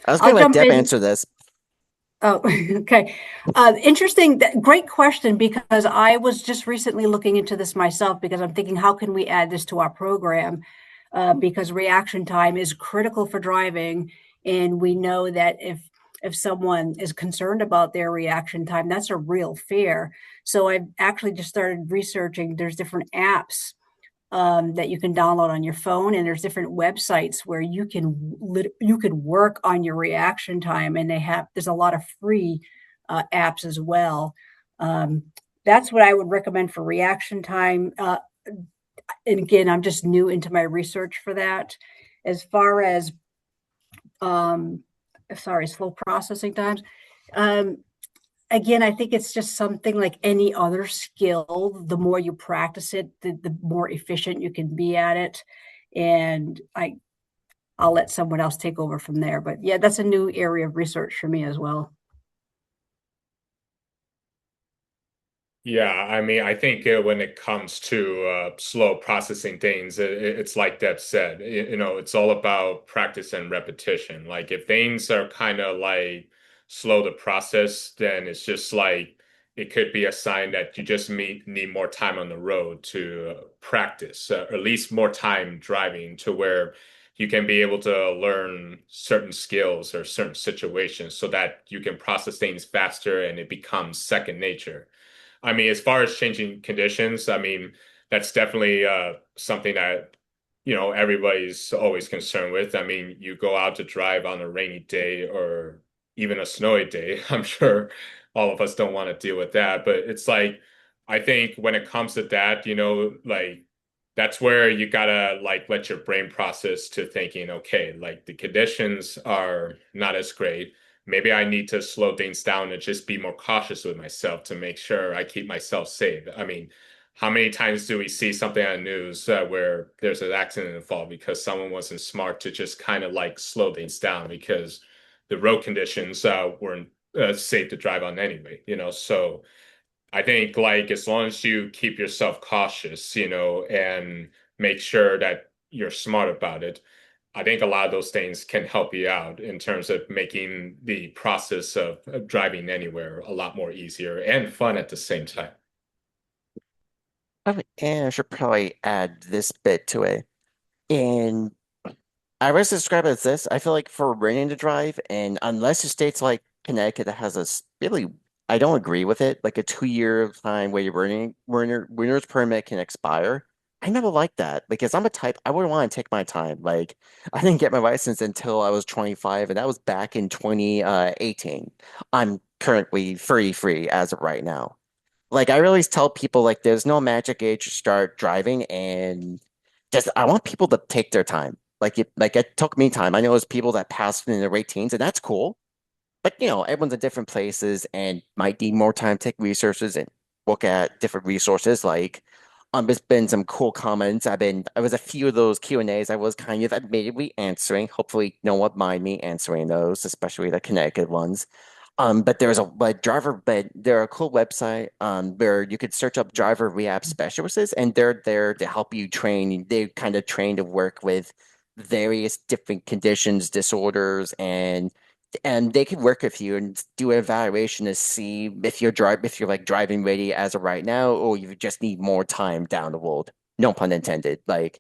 I was I'll gonna let jump Deb in. answer this. Oh, okay. Interesting. Great question, because I was just recently looking into this myself because I'm thinking, how can we add this to our program? Because reaction time is critical for driving, and we know that if someone is concerned about their reaction time, that's a real fear. So I've actually just started researching. There's different apps that you can download on your phone, and there's different websites where you can work on your reaction time, and there's a lot of free apps as well. Um, that's what I would recommend for reaction time. And again, I'm just new into my research for that. As far as um, sorry, slow processing times. Um, Again, I think it's just something like any other skill. The more you practice it, the more efficient you can be at it. And I'll let someone else take over from there. But yeah, that's a new area of research for me as well. Yeah, I mean, I think when it comes to slow processing things, it's like Deb said, it's all about practice and repetition. Like if things are kind of like slow to process, then it's just like it could be a sign that you just need more time on the road to practice, or at least more time driving to where you can be able to learn certain skills or certain situations so that you can process things faster and it becomes second nature. I mean, as far as changing conditions, I mean, that's definitely something that, everybody's always concerned with. I mean, you go out to drive on a rainy day or even a snowy day. I'm sure all of us don't want to deal with that, but it's like, I think when it comes to that, like that's where you gotta like let your brain process to thinking, okay, like the conditions are not as great. Maybe I need to slow things down and just be more cautious with myself to make sure I keep myself safe. I mean, how many times do we see something on the news where there's an accident involved because someone wasn't smart to just kind of like slow things down because the road conditions weren't safe to drive on anyway, So I think like as long as you keep yourself cautious, and make sure that you're smart about it, I think a lot of those things can help you out in terms of making the process of driving anywhere a lot more easier and fun at the same time. Oh, and I should probably add this bit to it. And I was describe it as this. I feel like for learning to drive, and unless the states like Connecticut that has a really, I don't agree with it, like a 2 year time where your learner's permit can expire. I never liked that because I'm a type, I would want to take my time. Like, I didn't get my license until I was 25, and that was back in 2018. I'm currently 33 as of right now. Like, I really tell people, like, there's no magic age to start driving, and just I want people to take their time. It took me time. I know there's people that passed in their late teens, and that's cool. But everyone's at different places and might need more time to take resources and look at different resources. Like, there's been some cool comments. I was a few of those Q&As I was kind of admittedly answering. Hopefully, no one mind me answering those, especially the Connecticut ones. But there's a like driver, but they're a cool website where you could search up driver rehab specialists, and they're there to help you train. They kind of train to work with various different conditions, disorders, and they can work with you and do an evaluation to see if you're like driving ready as of right now, or you just need more time down the road. No pun intended. Like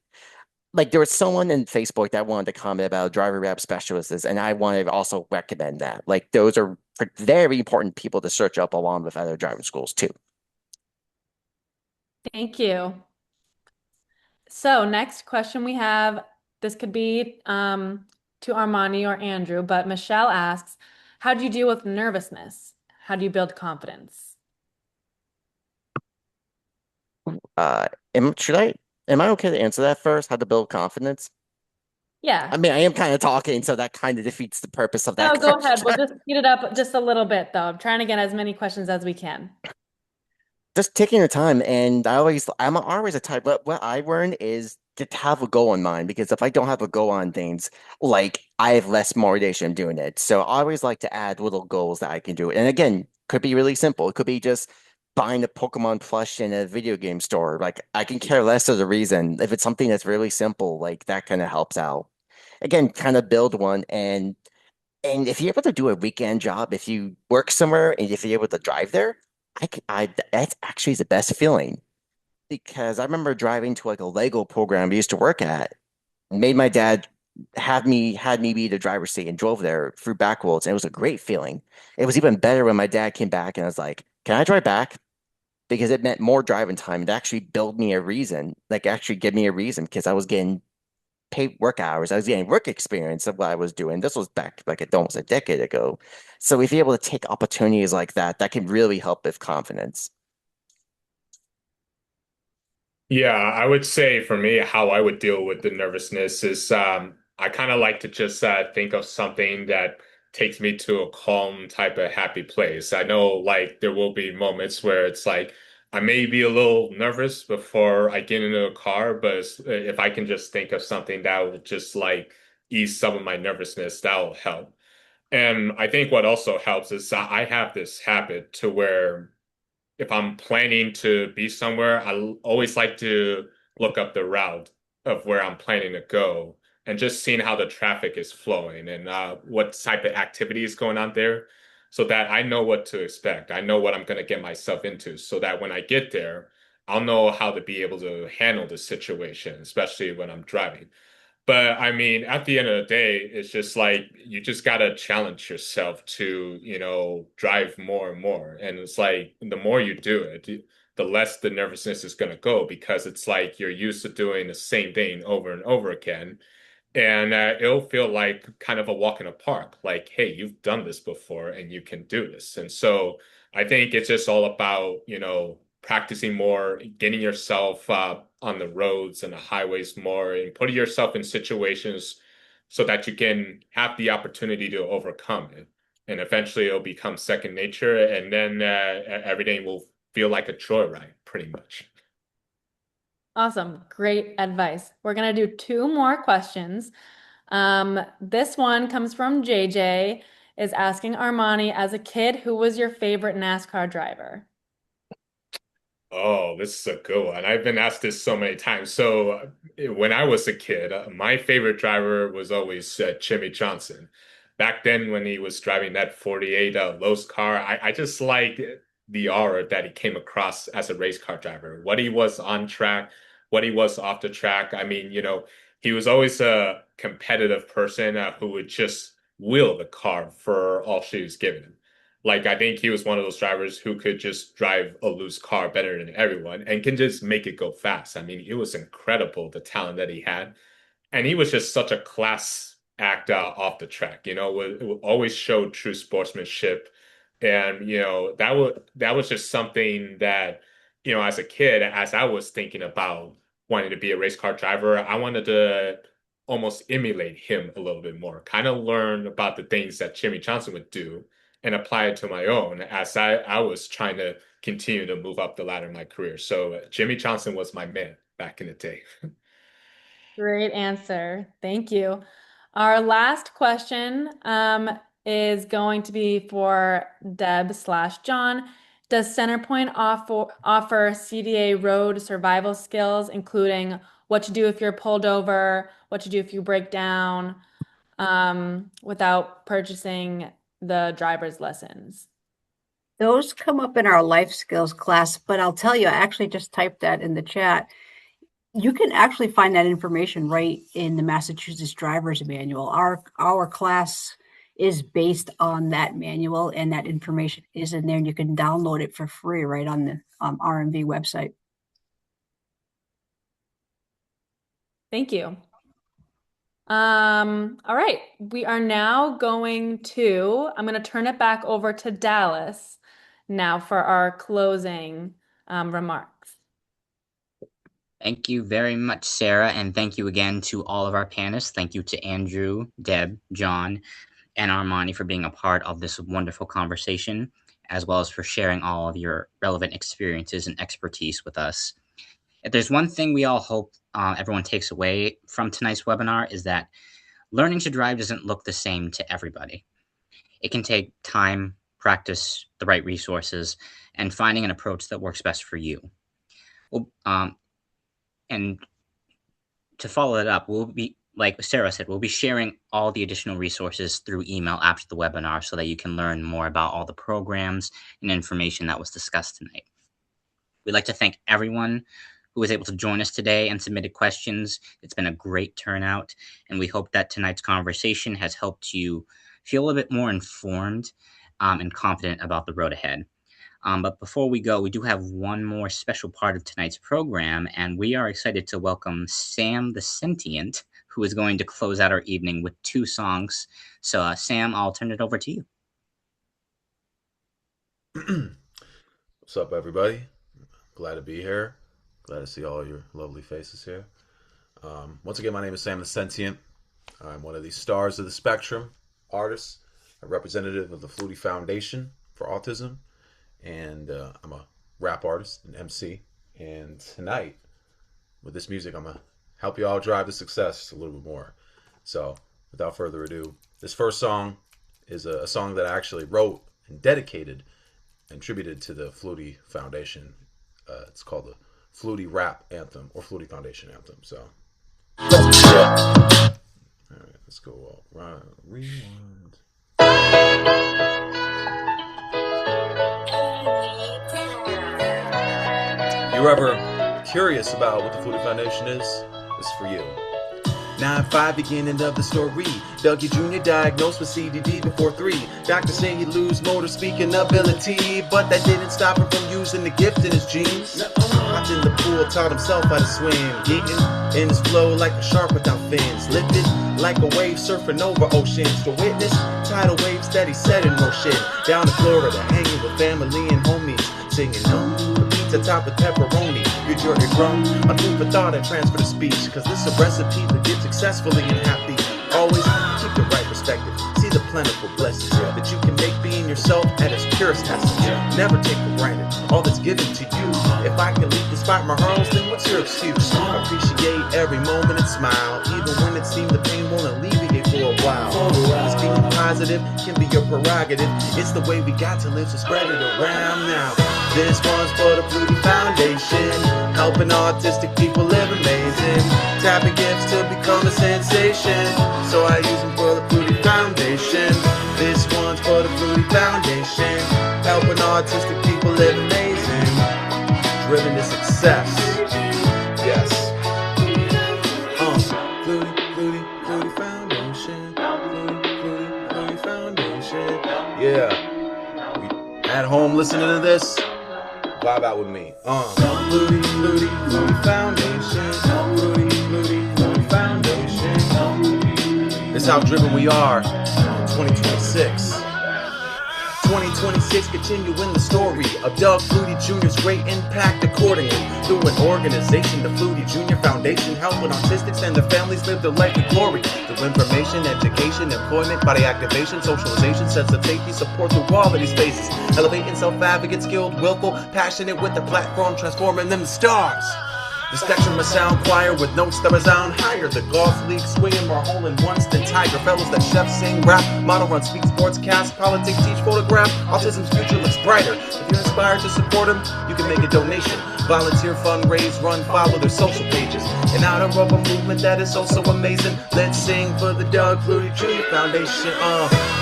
there was someone in Facebook that wanted to comment about driver rehab specialists, and I wanted to also recommend that. Like those are very important people to search up along with other driving schools too. Thank you. So next question we have, this could be to Armani or Andrew, but Michelle asks, how do you deal with nervousness? How do you build confidence? Uh, am I okay to answer that first? How to build confidence? Yeah. I mean, I am kind of talking, so that kind of defeats the purpose of that No, go ahead. question. We'll just speed it up just a little bit, though. I'm trying to get as many questions as we can. Just taking your time, and I'm always a type. What I learned is to have a goal in mind because if I don't have a goal on things, like I have less motivation doing it. So I always like to add little goals that I can do. And again, could be really simple. It could be just buying a Pokemon plush in a video game store. Like I can care less of the reason. If it's something that's really simple, like that kind of helps out. Again, kind of build one and if you're able to do a weekend job, if you work somewhere and if you're able to drive there, that's actually the best feeling because I remember driving to like a Lego program I used to work at, made my dad had me be the driver's seat and drove there through back roads, and it was a great feeling. It was even better when my dad came back and I was like, "Can I drive back?" Because it meant more driving time. It actually built me a reason, like actually give me a reason because I was getting paid work hours. I was getting work experience of what I was doing. This was back like almost a decade ago. So if you're able to take opportunities like that, that can really help with confidence. Yeah, I would say for me, how I would deal with the nervousness is I kind of like to just think of something that takes me to a calm type of happy place. I know like there will be moments where it's like I may be a little nervous before I get into a car, but if I can just think of something that will just like ease some of my nervousness, that will help. And I think what also helps is I have this habit to where if I'm planning to be somewhere, always like to look up the route of where I'm planning to go and just seeing how the traffic is flowing and what type of activity is going on there so that I know what to expect. I know what I'm going to get myself into so that when I get there, I'll know how to be able to handle the situation, especially when I'm driving. But I mean, at the end of the day, it's just like you just gotta challenge yourself to, drive more and more. And it's like the more you do it, the less the nervousness is gonna go because it's like you're used to doing the same thing over and over again. And it'll feel like kind of a walk in a park. Like, hey, you've done this before and you can do this. And so I think it's just all about, practicing more, getting yourself on the roads and the highways more, and putting yourself in situations so that you can have the opportunity to overcome it. And eventually it'll become second nature. And then everything will feel like a joyride, pretty much. Awesome. Great advice. We're going to do two more questions. This one comes from JJ, is asking Armani, as a kid, who was your favorite NASCAR driver? Oh, this is a good one. I've been asked this so many times. So, when I was a kid, my favorite driver was always Jimmy Johnson. Back then, when he was driving that 48 Lowe's car, I just liked the aura that he came across as a race car driver. What he was on track, what he was off the track. I mean, he was always a competitive person who would just will the car for all she was given him. Like, I think he was one of those drivers who could just drive a loose car better than everyone and can just make it go fast. I mean, it was incredible the talent that he had. And he was just such a class act off the track, would always show true sportsmanship. And, that was just something that, as a kid, as I was thinking about wanting to be a race car driver, I wanted to almost emulate him a little bit more, kind of learn about the things that Jimmy Johnson would do and apply it to my own as I was trying to continue to move up the ladder in my career. So Jimmy Johnson was my man back in the day. Great answer. Thank you. Our last question is going to be for Deb/John. Does Centerpoint offer CDA road survival skills, including what to do if you're pulled over, what to do if you break down, without purchasing the driver's lessons? Those come up in our life skills class, but I'll tell you, I actually just typed that in the chat. You can actually find that information right in the Massachusetts Driver's Manual. Our class is based on that manual, and that information is in there, and you can download it for free right on the RMV website. Thank you. All right, we are now I'm going to turn it back over to Dallas now for our closing remarks. Thank you very much, Sarah, and thank you again to all of our panelists. Thank you to Andrew, Deb, John, and Armani for being a part of this wonderful conversation, as well as for sharing all of your relevant experiences and expertise with us. If there's one thing we all hope everyone takes away from tonight's webinar, is that learning to drive doesn't look the same to everybody. It can take time, practice, the right resources, and finding an approach that works best for you. And to follow that up, we'll be, like Sarah said, we'll be sharing all the additional resources through email after the webinar so that you can learn more about all the programs and information that was discussed tonight. We'd like to thank everyone who was able to join us today and submitted questions. It's been a great turnout, and we hope that tonight's conversation has helped you feel a little bit more informed and confident about the road ahead. But before we go, we do have one more special part of tonight's program, and we are excited to welcome Sam the Sentient, who is going to close out our evening with 2 songs. So, Sam, I'll turn it over to you. What's up, everybody? Glad to be here. Glad to see all your lovely faces here. Once again, my name is Sam the Sentient. I'm one of the stars of the spectrum artists, a representative of the Flutie Foundation for Autism, and I'm a rap artist, an MC. And tonight, with this music, I'm going to help you all drive to success a little bit more. So, without further ado, this first song is a song that I actually wrote and dedicated and attributed to the Flutie Foundation. It's called the Flutie Rap Anthem, or Flutie Foundation Anthem. So, all right, let's go. Rewind. You're ever curious about what the Flutie Foundation is? This is for you. 9-5, beginning of the story. Doug Jr. diagnosed with CDD before 3. Doctors say he lose motor speaking ability, but that didn't stop him from using the gift in his genes. Hopped in the pool, taught himself how to swim. Geeking in his flow like a shark without fins. Lifted like a wave surfing over oceans. To witness tidal waves that he set in motion. Down in Florida, hanging with family and homies. Singing no pizza topped with pepperoni. You're grown, a food for thought and transfer to speech. Cause this is a recipe that gives successfully and happy. Always keep the right perspective. See the plentiful blessings that you can make being yourself at its purest essence. Never take for granted all that's given to you. If I can leap despite my hurls, then what's your excuse? Appreciate every moment and smile, even when it seems the pain won't alleviate for a while. Just being positive can be your prerogative. It's the way we got to live, so spread it around now. This one's for the Flutie Foundation, helping autistic people live amazing, tapping gifts to become a sensation. So I use them for the Flutie Foundation. This one's for the Flutie Foundation, helping autistic people live amazing, driven to success. Yes. Flutie Foundation. Flutie Foundation. Yeah. We at home listening to this? Vibe out with me. Flutie Foundation. Flutie Foundation. This is how driven we are. 2026. 2026, continuing the story of Doug Flutie Jr.'s great impact accordingly. Through an organization, the Flutie Jr. Foundation, helping autistics and their families live their life in glory. Through information, education, employment, body activation, socialization, sense of safety, support through all of these spaces. Elevating self-advocate, skilled, willful, passionate with the platform, transforming them to stars. The spectrum of sound choir with notes that resound higher. The golf league swinging more hole in ones than Tiger. Fellows that chef, sing, rap, model, run, speak, sports, cast, politics, teach, photograph. Autism's future looks brighter. If you're inspired to support them, you can make a donation. Volunteer, fundraise, run, follow their social pages. And out of a movement that is so amazing. Let's sing for the Doug Flutie Jr. Foundation.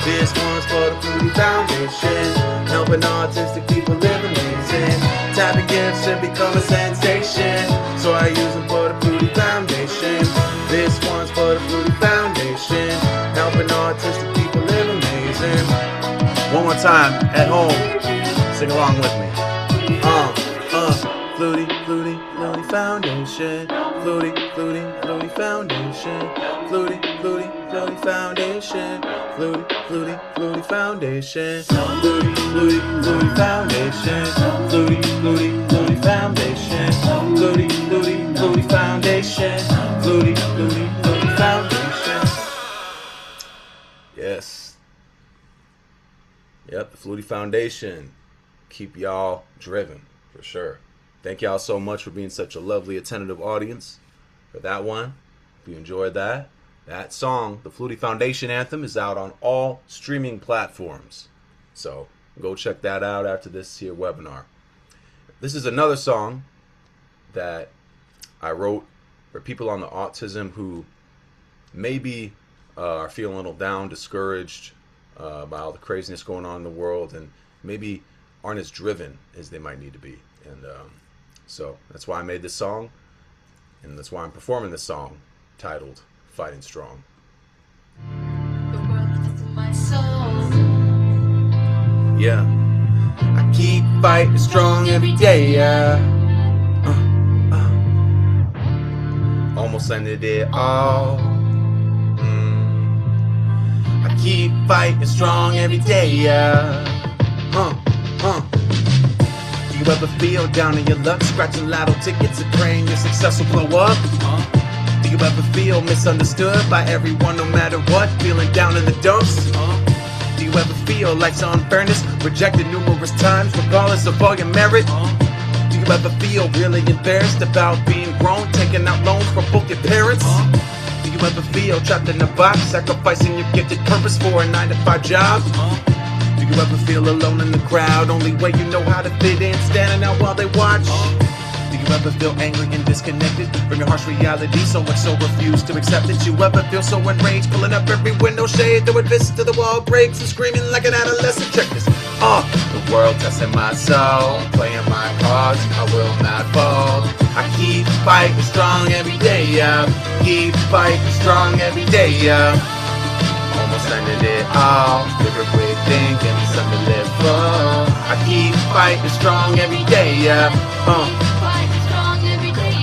This one's for the Flutie Foundation, helping autistic people live amazing. Tapping gifts and become a sensation, so I use them for the Flutie Foundation. This one's for the Flutie Foundation, helping autistic people live amazing. One more time, at home, sing along with me. Flutie, Flutie, Flutie Foundation. Flutie, Flutie, Flutie Foundation. Flutie, Flutie, Flutie Foundation. Flutie, Flutie, Flutie Foundation. Flutie, Flutie, Flutie Foundation. Flutie, Flutie, Flutie Foundation. Flutie, Flutie, Flutie Foundation. Flutie, Flutie, Flutie Foundation. Yes. Yep, the Flutie Foundation. Keep y'all driven, for sure. Thank y'all so much for being such a lovely, attentive audience for that one. If you enjoyed that. That song, the Flutie Foundation Anthem, is out on all streaming platforms. So go check that out after this here webinar. This is another song that I wrote for people on the autism who maybe are feeling a little down, discouraged by all the craziness going on in the world, and maybe aren't as driven as they might need to be. And so that's why I made this song, and that's why I'm performing this song titled Fighting Strong. Yeah, I keep fighting strong every day, yeah. Almost ended it all. I keep fighting strong every day, yeah. Do you ever feel down in your luck, scratching lotto tickets and praying your success will blow up? Do you ever feel misunderstood by everyone no matter what, feeling down in the dumps? Do you ever feel life's unfairness, rejected numerous times regardless of all your merit? Do you ever feel really embarrassed about being grown, taking out loans from both your parents? Do you ever feel trapped in a box, sacrificing your gifted purpose for a 9-to-5 job? Do you ever feel alone in the crowd, only way you know how to fit in, standing out while they watch? Do you ever feel angry and disconnected from your harsh reality, so much so refuse to accept it? You ever feel so enraged, pulling up every window shade, throwing fists to the wall breaks and screaming like an adolescent? Check this. The world testing my soul, playing my cards, I will not fall. I keep fighting strong every day, yeah. Keep fighting strong every day, yeah. Almost ended it all, spirit within, give me something to live for. I keep fighting strong every day, yeah.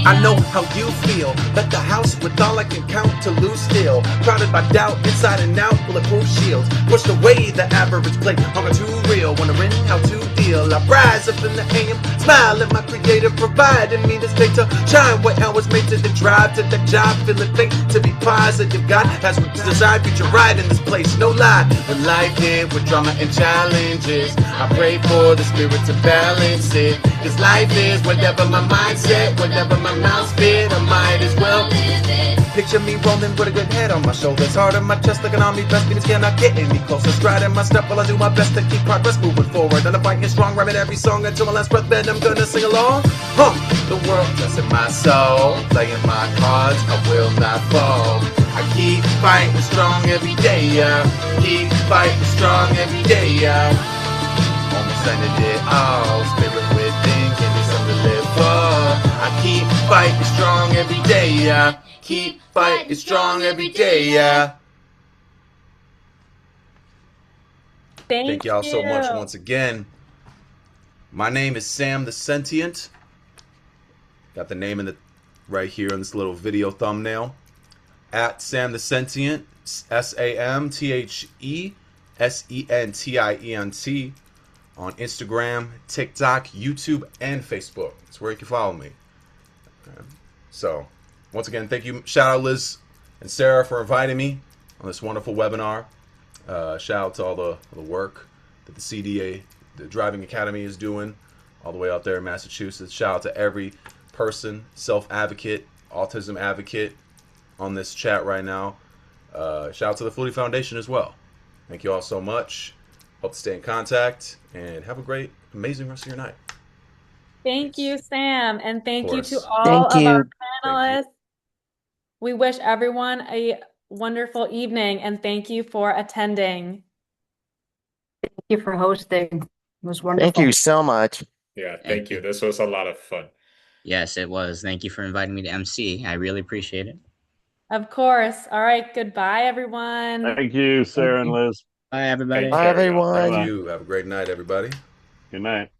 I know how you feel, let the house with all I can count to lose still. Crowded by doubt, inside and out, bulletproof shields. Pushed away the average plate, hunger too real, wondering how to deal. I rise up in the AM, smile at my creator, providing me the state to shine where I was made to the drive, to the job, feeling fake, to be positive. God has designed future right in this place, no lie. When life hit with drama and challenges, I pray for the spirit to balance it. Cause life is whatever my mindset, whatever my mouth spit, I might as well live it. Picture me rolling with a good head on my shoulders, hard on my chest, looking on me, best demons cannot get any closer. Striding my step while I do my best to keep progress moving forward. And I'm fighting strong, rhyming every song until my last breath, then I'm gonna sing along. The world testing my soul, playing my cards, I will not fall. I keep fighting strong every day, yeah. Keep fighting strong every day, yeah. Almost ended it all, spirit within, give me something to live for. I keep fighting strong every day, yeah. Keep fighting strong every day, yeah. Thank y'all so much once again. My name is Sam the Sentient. Got the name in the right here in this little video thumbnail. At Sam the Sentient, SAMTHESENTIENT on Instagram, TikTok, YouTube, and Facebook. That's where you can follow me. Okay. So, once again, thank you. Shout out Liz and Sarah for inviting me on this wonderful webinar. Shout out to all the work that the CDA, the Driving Academy, is doing all the way out there in Massachusetts. Shout out to every person, self-advocate, autism advocate on this chat right now. Shout out to the Flutie Foundation as well. Thank you all so much. Hope to stay in contact and have a great, amazing rest of your night. Thank you, Sam, and thank you to course. all Thank of our you. panelists. We wish everyone a wonderful evening, and thank you for attending. Thank you for hosting. It was wonderful. Thank you so much. Yeah, thank you. This was a lot of fun. Yes, it was. Thank you for inviting me to MC. I really appreciate it. Of course. All right. Goodbye, everyone. Thank you, Sarah and Liz. Bye, everybody. Take Bye, care, y'all. everyone. Thank you. Have a great night, everybody. Good night.